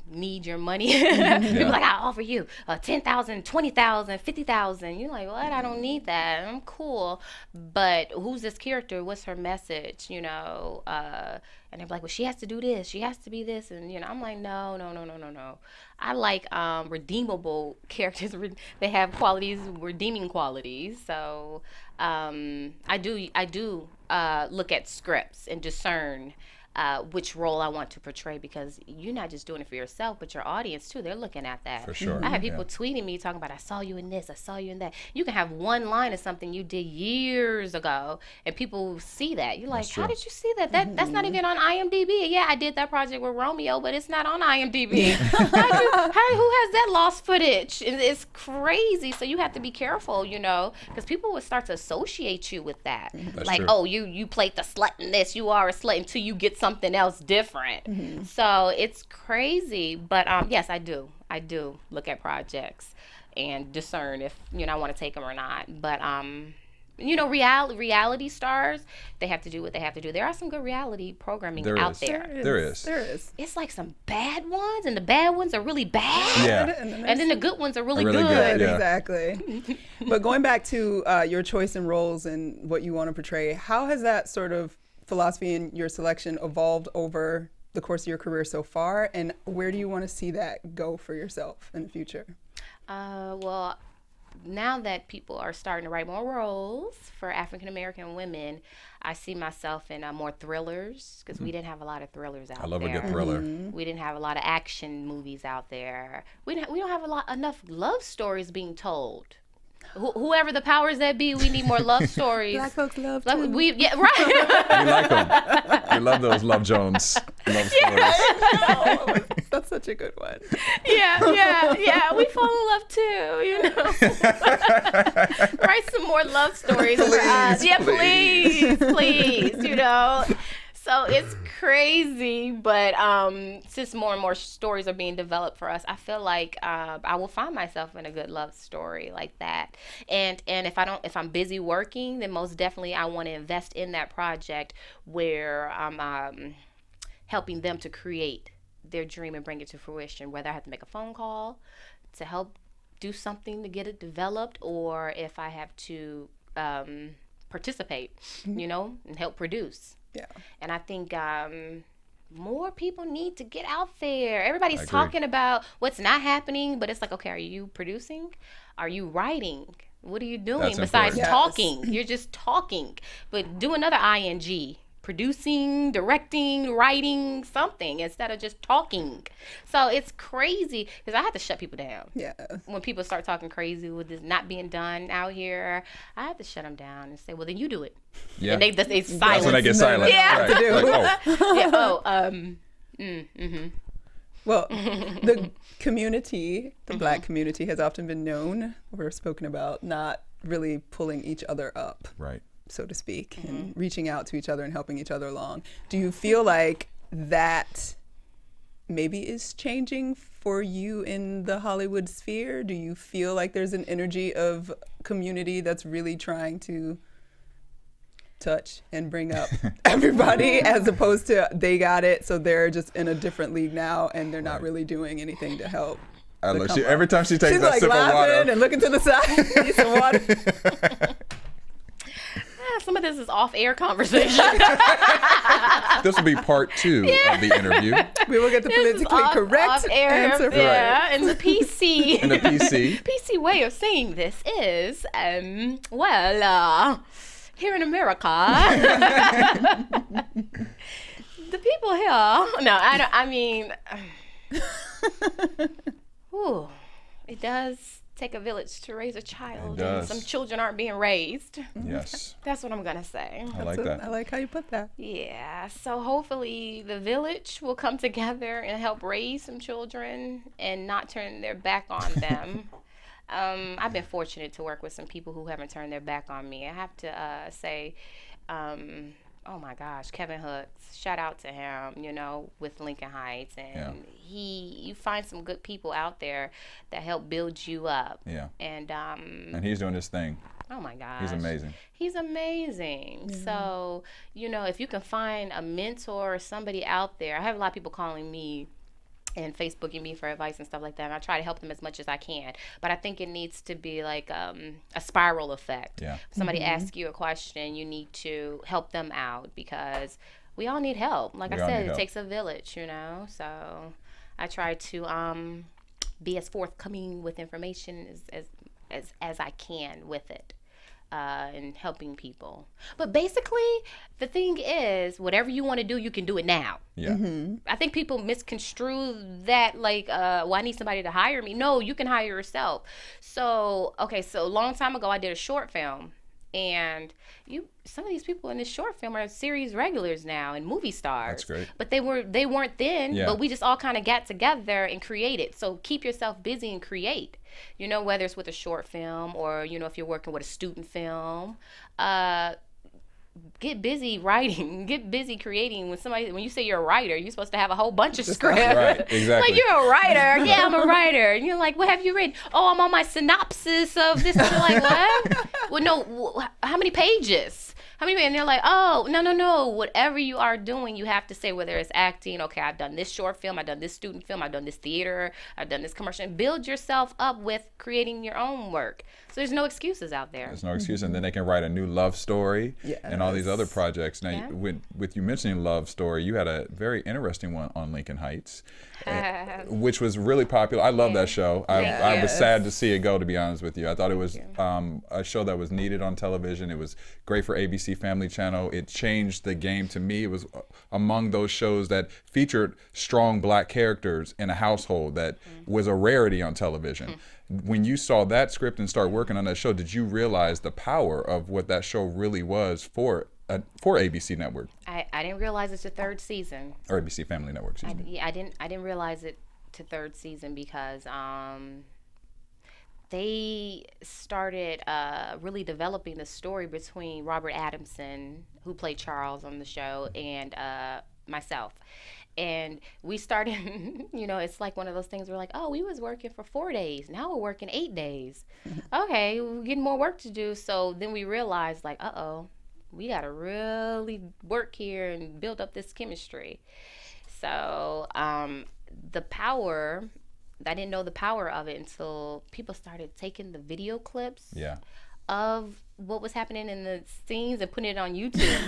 need your money. People like, I'll offer you $10,000, $20,000, $50,000. You're like, what? I don't need that. I'm cool. But who's this character? What's her message? You know, and they're like, well, she has to do this. She has to be this. And, you know, I'm like, no. I like redeemable characters. They have qualities, redeeming qualities. So I do look at scripts and discern which role I want to portray, because you're not just doing it for yourself, but your audience too. They're looking at that. For sure. I have people tweeting me talking about, I saw you in this, I saw you in that. You can have one line of something you did years ago, and people see that. You're like, how did you see that? That's not even on IMDb. Yeah, I did that project with Romeo, but it's not on IMDb. Who has that lost footage? It's crazy. So you have to be careful, you know, because people will start to associate you with that. That's like, true. oh, you played the slut in this. You are a slut until you get something else different. So it's crazy. But yes, I do look at projects and discern if, you know, I want to take them or not. But you know, reality stars, they have to do what they have to do. There are some good reality programming out there. There is. It's like some bad ones, and the bad ones are really bad. Yeah. And then the good ones are really Really good. good, yeah. Exactly. But going back to your choice in roles and what you want to portray, how has that sort of philosophy and your selection evolved over the course of your career so far, and where do you want to see that go for yourself in the future? Well, now that people are starting to write more roles for African American women, I see myself in more thrillers, because we didn't have a lot of thrillers out there. I love a good thriller. We didn't have a lot of action movies out there. We don't have enough love stories being told. Whoever the powers that be, we need more love stories. Black folks love too. Yeah, right. We like them. We love those Love Jones love stories. That's such a good one. Yeah. We fall in love too, you know. Write some more love stories for us. Yeah, please, you know. So it's crazy, but since more and more stories are being developed for us, I feel like I will find myself in a good love story like that. And if I'm busy working, then most definitely I want to invest in that project where I'm helping them to create their dream and bring it to fruition. Whether I have to make a phone call to help do something to get it developed, or if I have to participate, you know, and help produce. Yeah. And I think more people need to get out there. Everybody's talking about what's not happening, but it's like, okay, are you producing? Are you writing? What are you doing besides talking? You're just talking. But do another ing. Producing, directing, writing, something instead of just talking. So it's crazy because I have to shut people down. Yeah. When people start talking crazy with this not being done out here, I have to shut them down and say, well, then you do it. Yeah. And they silence. That's when they get silent. Yeah. Right. Like, Well, the community, the Black community, has often been known or spoken about not really pulling each other up. Right. So to speak, and reaching out to each other and helping each other along. Do you feel like that maybe is changing for you in the Hollywood sphere? Do you feel like there's an energy of community that's really trying to touch and bring up everybody as opposed to they got it, so they're just in a different league now and they're not really doing anything to help? I look, every time she takes that like sip of water and looking to the side, need some water. some of this is off-air conversation. This will be part 2 of the interview. We will get the politically correct answer. Yeah, and the PC. And the PC. PC way of saying this is, here in America, the people here. No, I mean, it does take a village to raise a child, and some children aren't being raised. Yes. That's what I'm gonna say. I like that. I like how you put that. Yeah, so hopefully the village will come together and help raise some children and not turn their back on them. I've been fortunate to work with some people who haven't turned their back on me. I have to say, oh my gosh, Kevin Hooks, shout out to him, you know, with Lincoln Heights. And you find some good people out there that help build you up. Yeah. And he's doing his thing. Oh my gosh. He's amazing. He's amazing. Yeah. So, you know, if you can find a mentor or somebody out there, I have a lot of people calling me and Facebooking me for advice and stuff like that, and I try to help them as much as I can. But I think it needs to be like a spiral effect. Yeah. If somebody asks you a question, you need to help them out because we all need help. Like I said, it takes a village, you know. So I try to be as forthcoming with information as I can with it. And helping people. But basically, the thing is, whatever you want to do, you can do it now. Yeah. Mm-hmm. I think people misconstrue that like, well, I need somebody to hire me. No, you can hire yourself. So, okay, so a long time ago, I did a short film. And some of these people in this short film are series regulars now and movie stars. That's great. But they weren't then, but we just all kind of got together and created. So keep yourself busy and create. You know, whether it's with a short film or, you know, if you're working with a student film, get busy writing, get busy creating. When you say you're a writer, you're supposed to have a whole bunch of scripts. Right, exactly. Like, you're a writer. Yeah, I'm a writer. And you're like, what have you written? Oh, I'm on my synopsis of this. And you're like, what? Well, no, how many pages? And they're like, oh, no. Whatever you are doing, you have to say, whether it's acting, okay, I've done this short film, I've done this student film, I've done this theater, I've done this commercial. And build yourself up with creating your own work. So there's no excuses out there. There's no excuse. And then they can write a new love story and all these other projects. Now, with you mentioning love story, you had a very interesting one on Lincoln Heights, which was really popular. I love that show. I was sad to see it go, to be honest with you. I thought it was a show that was needed on television. It was great for ABC Family Channel. It changed the game to me. It was among those shows that featured strong Black characters in a household that was a rarity on television. When you saw that script and start working on that show, did you realize the power of what that show really was for ABC Network? I didn't realize it's the third season. Or ABC Family Network, excuse me. I didn't realize it to third season because they started really developing the story between Robert Adamson, who played Charles on the show, and myself. And we started, you know, it's like one of those things where like, oh, we was working for 4 days. Now we're working 8 days. Okay, we're getting more work to do. So then we realized like, we got to really work here and build up this chemistry. So the power I didn't know the power of it until people started taking the video clips. Yeah. Of what was happening in the scenes and putting it on YouTube.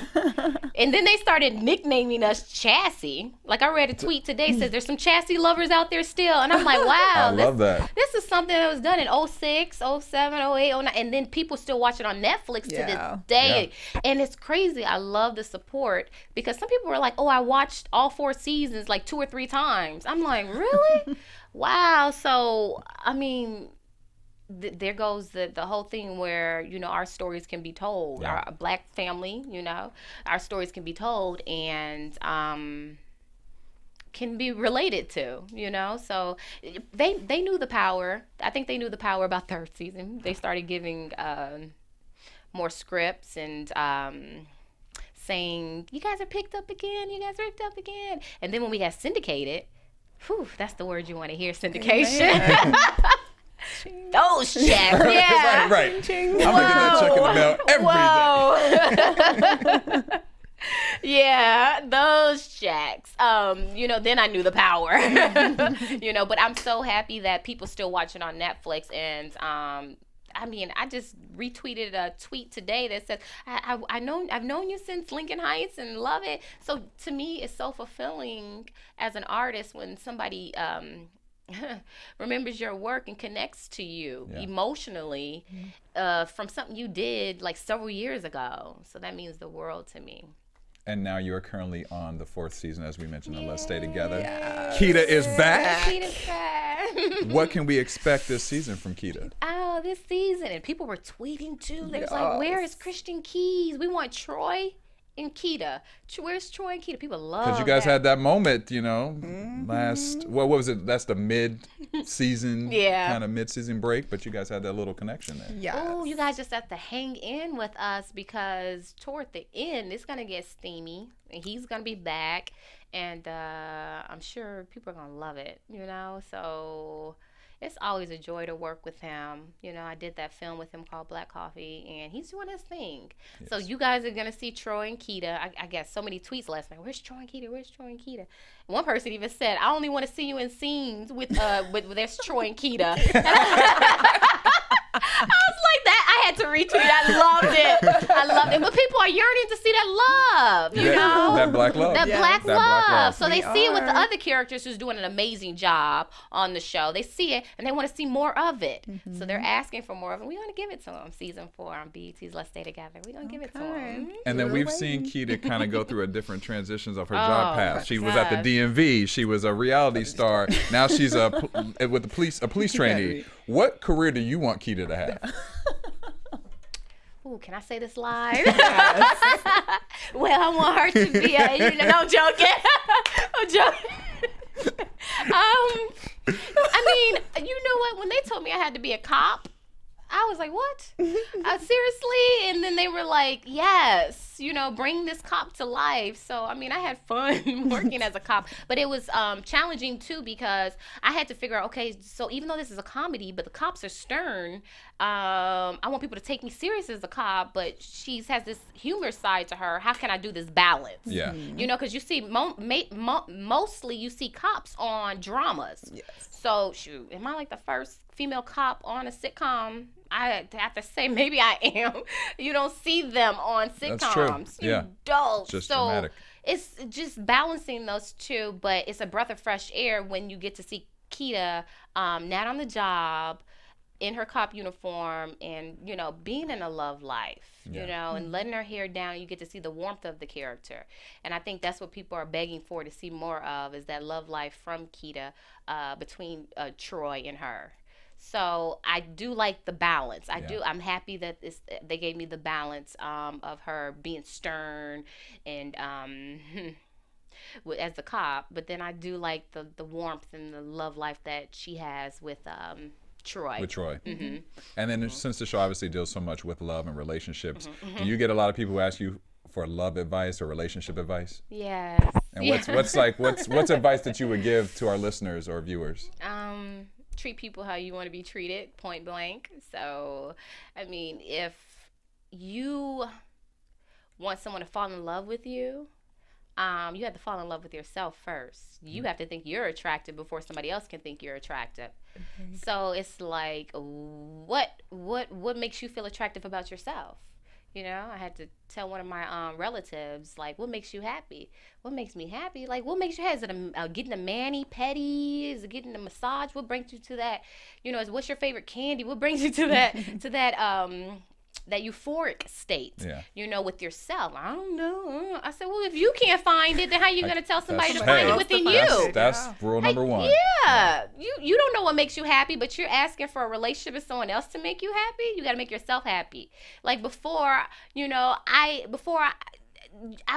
And then they started nicknaming us Chassis. Like I read a tweet today says there's some Chassis lovers out there still. And I'm like, wow. I love that. This is something that was done in 06, 07, 08, 09. And then people still watch it on Netflix to this day. Yeah. And it's crazy. I love the support because some people were like, oh, I watched all 4 seasons like 2 or 3 times. I'm like, really? Wow. So, I mean, there goes the whole thing where, you know, our stories can be told. Yeah. Our Black family, you know, our stories can be told and can be related to, you know. So they knew the power. I think they knew the power about 3rd season. They started giving more scripts and saying, you guys are picked up again, you guys are picked up again. And then when we got syndicated, whew, that's the word you want to hear, syndication. Those checks, yeah. Right. I'm gonna get that check in the mail every day. Yeah, those checks. You know, then I knew the power. You know, but I'm so happy that people still watch it on Netflix. And I mean, I just retweeted a tweet today that says, I've known you since Lincoln Heights and love it. So to me, it's so fulfilling as an artist when somebody remembers your work and connects to you emotionally from something you did like several years ago. So that means the world to me. And now you are currently on the 4th season, as we mentioned on Let's Stay Together. Yes. Kita is back. Kita's back. What can we expect this season from Kita? Oh, this season. And people were tweeting too. They was like, where is Christian Keys? We want Troy and Kita. Where's Troy and Kita? People love because you guys had that moment, you know, last, what was it? That's the mid-season, kind of mid-season break, but you guys had that little connection there. Yeah. Oh, you guys just have to hang in with us because toward the end, it's going to get steamy and he's going to be back and I'm sure people are going to love it, you know, so it's always a joy to work with him. You know, I did that film with him called Black Coffee, and he's doing his thing. Yes. So you guys are going to see Troy and Kita. I got so many tweets last night. Where's Troy and Kita? Where's Troy and Kita? One person even said, I only want to see you in scenes with there's Troy and Kita. And I was like that. I had to retweet. I loved it. I loved it. But people are yearning to see that love, you know? That black love. That black love. So they see it with the other characters who's doing an amazing job on the show. They see it, and they want to see more of it. So they're asking for more of it. We're going to give it to them. Season 4 on BET's Let's Stay Together. We're going to give it to them. And then we've seen Kita kind of go through a different transitions of her job path. She was at the DMV. She was a reality star. Now she's with a police trainee. What career do you want Kita to have? Ooh, can I say this live? Yes. Well, I want her to be no, I'm joking. I'm joking. I mean, you know what? When they told me I had to be a cop, I was like, what? Seriously? And then they were like, yes, you know, bring this cop to life. So, I mean, I had fun working as a cop, but it was challenging too because I had to figure out, okay, so even though this is a comedy, but the cops are stern, I want people to take me serious as a cop, but she has this humor side to her. How can I do this balance? Yeah. You know, because you see, mostly you see cops on dramas. Yes. So, shoot, am I like the first female cop on a sitcom? I have to say maybe I am. You don't see them on sitcoms. That's true. You don't. Just so dramatic. It's just balancing those two, but it's a breath of fresh air when you get to see Kita not on the job, in her cop uniform, and, you know, being in a love life, you know, and letting her hair down. You get to see the warmth of the character. And I think that's what people are begging for to see more of, is that love life from Kita between Troy and her. So I do like the balance. I'm happy that they gave me the balance of her being stern and as the cop, but then I do like the warmth and the love life that she has with Troy. With Troy. Mm-hmm. And then since the show obviously deals so much with love and relationships, do you get a lot of people who ask you for love advice or relationship advice? Yes. And what's advice that you would give to our listeners or viewers? Treat people how you want to be treated, point blank. So, I mean, if you want someone to fall in love with you, you have to fall in love with yourself first. You have to think you're attractive before somebody else can think you're attractive. So it's like, what makes you feel attractive about yourself? You know, I had to tell one of my relatives, like, what makes you happy? What makes me happy? Like, what makes you happy? Is it getting a mani-pedi? Is it getting a massage? What brings you to that? You know, what's your favorite candy? What brings you to that, that euphoric state, you know, with yourself? I don't know. I said, well, if you can't find it, then how are you going to tell somebody to find it within you? That's rule number one. Yeah. You don't know what makes you happy, but you're asking for a relationship with someone else to make you happy. You got to make yourself happy. Like before, you know, I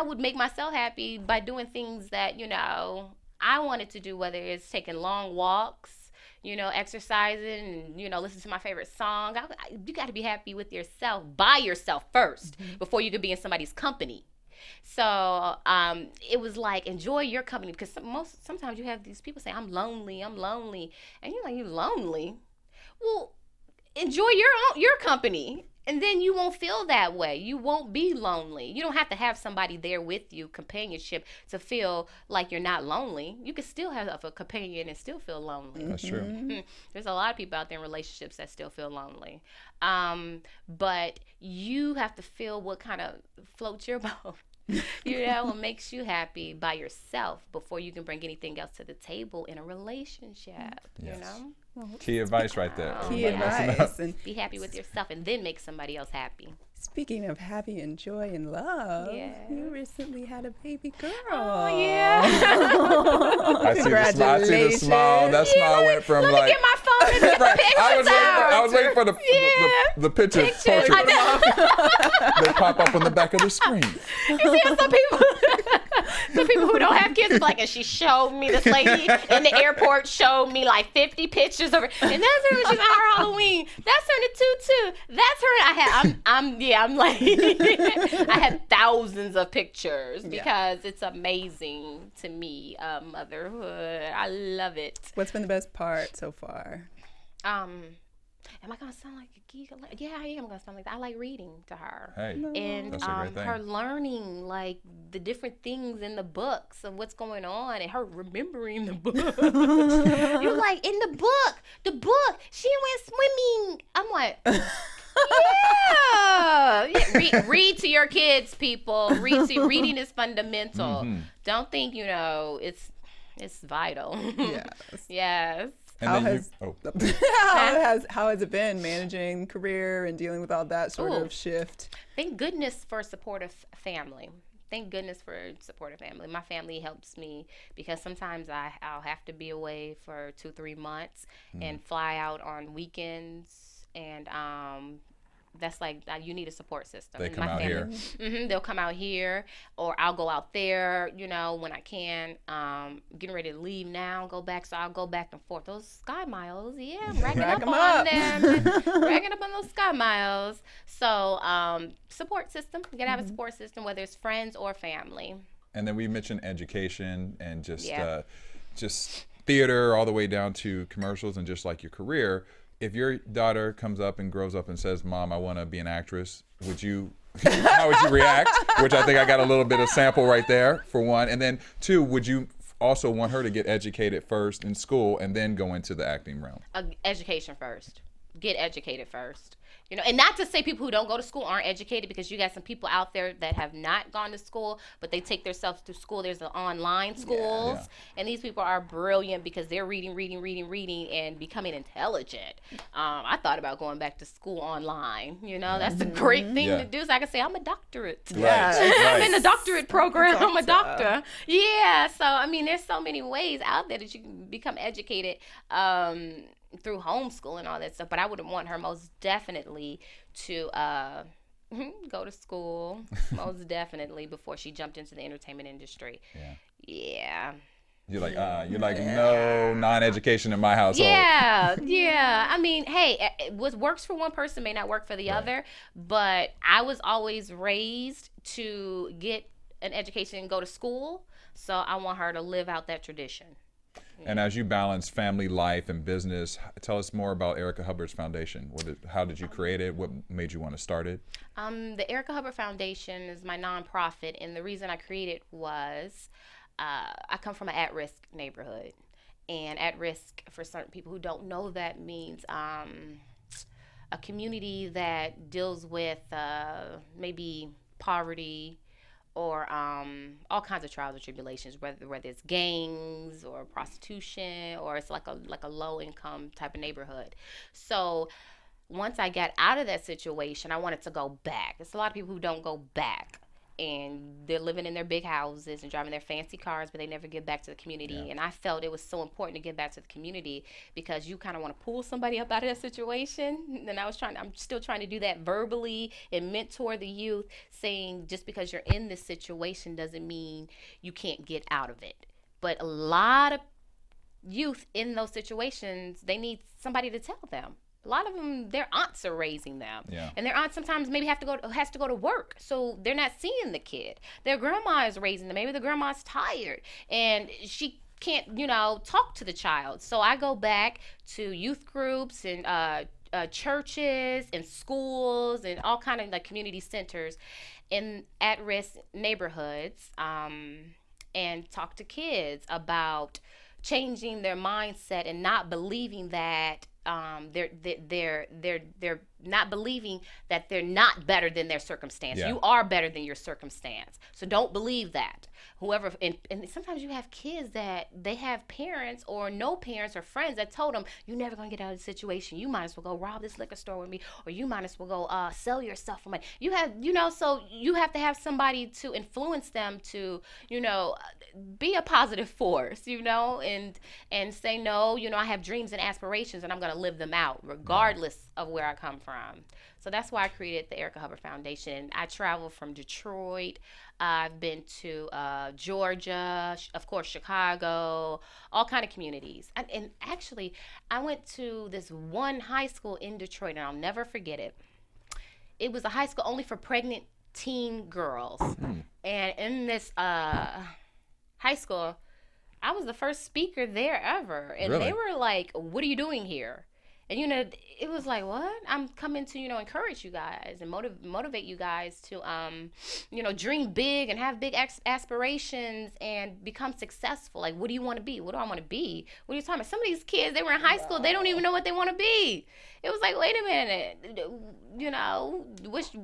would make myself happy by doing things that, you know, I wanted to do, whether it's taking long walks, you know, exercising, and, you know, listen to my favorite song. You got to be happy with yourself, by yourself first, before you could be in somebody's company. So it was like, enjoy your company, because sometimes you have these people say, I'm lonely, and you're like, you lonely? Well, enjoy your company. And then you won't feel that way. You won't be lonely. You don't have to have somebody there with you, companionship, to feel like you're not lonely. You can still have a companion and still feel lonely. That's true. There's a lot of people out there in relationships that still feel lonely. But you have to feel what kind of floats your boat. You know, what makes you happy by yourself before you can bring anything else to the table in a relationship. You know? Key advice right there. Key advice. And be happy with yourself and then make somebody else happy. Speaking of happy and joy and love, you recently had a baby girl. Oh, yeah. I see the smile. That smile went from let like. me get my phone and get the pictures I was waiting for the picture. They pop up on the back of the screen. You see how some people who don't have kids, like, and she showed me, this lady in the airport showed me like 50 pictures of her, and that's her when she's on her Halloween. That's her in the tutu. That's her. I'm like, I had thousands of pictures because it's amazing to me, motherhood. I love it. What's been the best part so far? Am I gonna sound like a geek? Yeah, I am gonna sound like that. I like reading to her. Hey, and that's a great thing. Her learning like the different things in the books and what's going on, and her remembering the book. You're like, in the book, she went swimming. I'm like, yeah. Read to your kids, people. Reading is fundamental. Don't think, you know, it's vital. Yes. How has it been managing career and dealing with all that sort of shift? Thank goodness for a supportive family. My family helps me because sometimes I'll have to be away for 2-3 months and fly out on weekends, and that's like, you need a support system. They come out here. They'll come out here, or I'll go out there, you know, when I can. Getting ready to leave now, go back, so I'll go back and forth. Those sky miles, I'm racking up on them. Racking up on those sky miles. So, support system. You gotta have a support system, whether it's friends or family. And then we mentioned education and just theater all the way down to commercials and just like your career. If your daughter comes up and grows up and says, Mom, I want to be an actress, how would you react? Which I think I got a little bit of sample right there, for one. And then 2, would you also want her to get educated first in school and then go into the acting realm? Education first. Get educated first. You know, and not to say people who don't go to school aren't educated, because you got some people out there that have not gone to school, but they take themselves to school. There's the online schools, and these people are brilliant because they're reading, and becoming intelligent. I thought about going back to school online. You know, that's a great thing to do. So I can say I'm a doctorate. I'm in the doctorate program. I'm a doctor. Yeah. So I mean, there's so many ways out there that you can become educated. Through homeschool and all that stuff, but I would want her most definitely to go to school, most definitely, before she jumped into the entertainment industry. Yeah. You're like, no non-education in my household. Yeah. I mean, hey, what works for one person may not work for the other, but I was always raised to get an education and go to school, so I want her to live out that tradition. And as you balance family life and business, tell us more about Erica Hubbard's foundation. How did you create it? What made you want to start it? The Erica Hubbard Foundation is my nonprofit, and the reason I created was I come from an at-risk neighborhood. And at risk, for certain people who don't know, that means a community that deals with maybe poverty or all kinds of trials and tribulations, whether it's gangs or prostitution, or it's like a low-income type of neighborhood. So once I got out of that situation, I wanted to go back. There's a lot of people who don't go back, and they're living in their big houses and driving their fancy cars, but they never give back to the community. Yeah. And I felt it was so important to give back to the community, because you kind of want to pull somebody up out of that situation. And I'm still trying to do that verbally and mentor the youth, saying just because you're in this situation doesn't mean you can't get out of it. But a lot of youth in those situations, they need somebody to tell them. A lot of them, their aunts are raising them. Yeah. And their aunts sometimes maybe has to go to work, so they're not seeing the kid. Their grandma is raising them. Maybe the grandma's tired and she can't, talk to the child. So I go back to youth groups and churches and schools and all kind of like community centers in at-risk neighborhoods, and talk to kids about changing their mindset and not believing that they're not believing that they're not better than their circumstance. Yeah. You are better than your circumstance. So don't believe that. Whoever, and sometimes you have kids that they have parents or no parents or friends that told them, you're never going to get out of the situation. You might as well go rob this liquor store with me, or you might as well go sell yourself for money. You have, so you have to have somebody to influence them to, be a positive force, and say, no, I have dreams and aspirations and I'm going to live them out regardless of where I come from. So that's why I created the Erica Hubbard Foundation. I travel from Detroit. I've been to Georgia, of course, Chicago, all kind of communities. And actually, I went to this one high school in Detroit, and I'll never forget it. It was a high school only for pregnant teen girls. And in this high school, I was the first speaker there ever. And They were like, what are you doing here? And, it was like, what? I'm coming to, encourage you guys and motivate you guys to, dream big and have big aspirations and become successful. Like, what do you want to be? What do I want to be? What are you talking about? Some of these kids, they were in high school. They don't even know what they want to be. It was like, wait a minute,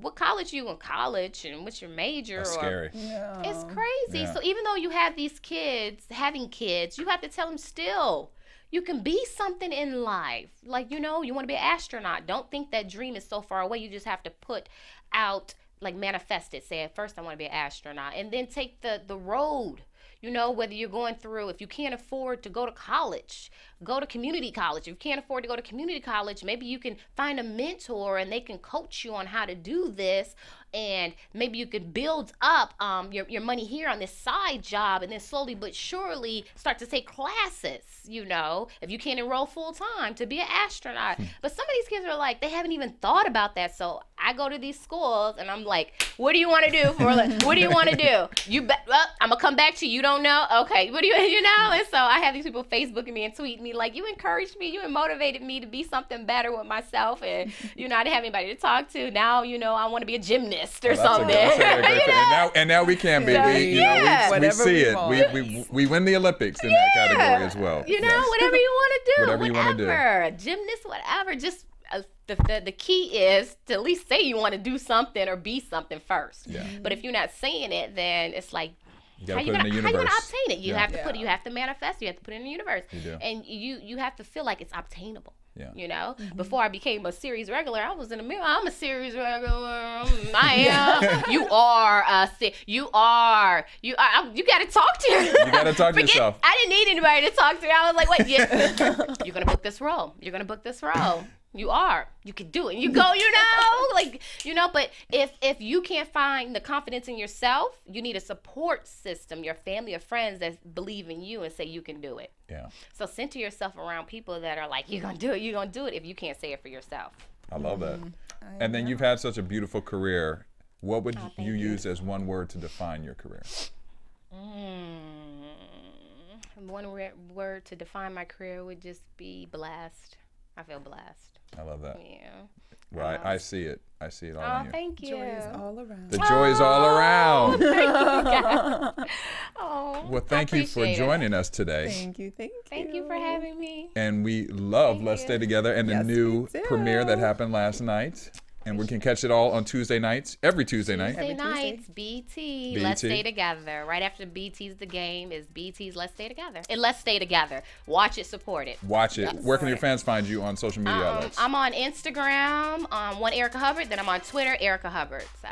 what college you in college and what's your major? That's scary. Yeah. It's crazy. Yeah. So even though you have these kids, having kids, you have to tell them still, you can be something in life. Like, you want to be an astronaut. Don't think that dream is so far away. You just have to put out, like, manifest it. Say, at first I want to be an astronaut. And then take the road. Whether you're going through, if you can't afford to go to college, go to community college. If you can't afford to go to community college, maybe you can find a mentor and they can coach you on how to do this. And maybe you could build up your money here on this side job, and then slowly but surely start to take classes, if you can't enroll full time to be an astronaut. But some of these kids are like, they haven't even thought about that. So I go to these schools and I'm like, what do you want to do what do you want to do? I'm going to come back to you. You don't know? Okay. What do you And so I have these people Facebooking me and tweeting me like, you encouraged me, you motivated me to be something better with myself. And, I didn't have anybody to talk to. Now, I want to be a gymnast or something. And now we can be. We see it. We win the Olympics in that category as well. Whatever you want to do. Whatever you want to do. A gymnast, whatever. Just the key is to at least say you want to do something or be something first. Yeah. But if you're not saying it, then it's like, how you gonna obtain it? You have to you have to manifest. You have to put it in the universe. You do. And you have to feel like it's obtainable. Yeah. Before I became a series regular, I was in the mirror. I'm a series regular. I am. You are. You got to talk to yourself. You got to talk to yourself. I didn't need anybody to talk to. I was like, wait, you're gonna book this role. You're gonna book this role. You are. You can do it. You go, but if you can't find the confidence in yourself, you need a support system, your family or friends that believe in you and say you can do it. Yeah. So center yourself around people that are like, you're going to do it. You're going to do it if you can't say it for yourself. I love that. And then you've had such a beautiful career. What would you use as one word to define your career? One word to define my career would just be blessed. I feel blessed. I love that. Yeah. Well, I see it. I see it all in you. Thank you. Joy is all around. The joy is all around. Thank you, God. Well, thank you for joining us today. Thank you. Thank you for having me. And we love Let's Stay Together and the new premiere that happened last night. And we can catch it all on Tuesday nights, every Tuesday night. Tuesday nights, BT, Let's Stay Together. Right after BT's The Game is BT's Let's Stay Together. And Let's Stay Together. Watch it, support it. Watch it. Where can your fans find you on social media outlets? I'm on Instagram, one Erica Hubbard. Then I'm on Twitter, Erica Hubbard. So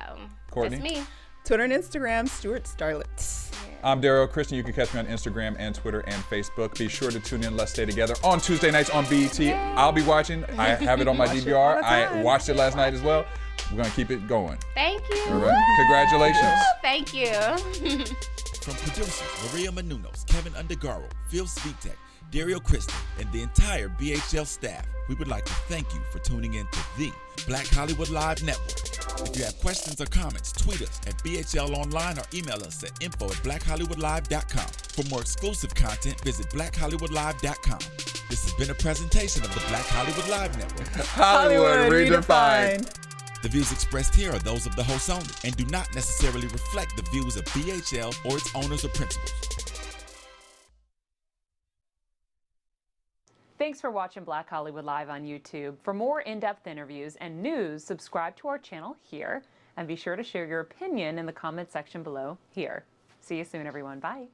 Courtney? that's me. Twitter and Instagram, Stewart Starlet. I'm Derrial. Christon, you can catch me on Instagram and Twitter and Facebook. Be sure to tune in Let's Stay Together on Tuesday nights on BET. I'll be watching. I have it on my DVR. I watched it last night as well. We're going to keep it going. Thank you. All right. Congratulations. Thank you. From producers Maria Menounos, Kevin Undergaro, Phil Svitek, Derrial Christon, and the entire BHL staff, we would like to thank you for tuning in to the Black Hollywood Live Network. If you have questions or comments, tweet us at BHL Online or email us at info@blackhollywoodlive.com. For more exclusive content, visit blackhollywoodlive.com. This has been a presentation of the Black Hollywood Live Network. Hollywood Redefined. The views expressed here are those of the hosts only and do not necessarily reflect the views of BHL or its owners or principals. Thanks for watching Black Hollywood Live on YouTube. For more in-depth interviews and news, subscribe to our channel here, and be sure to share your opinion in the comment section below here. See you soon, everyone. Bye.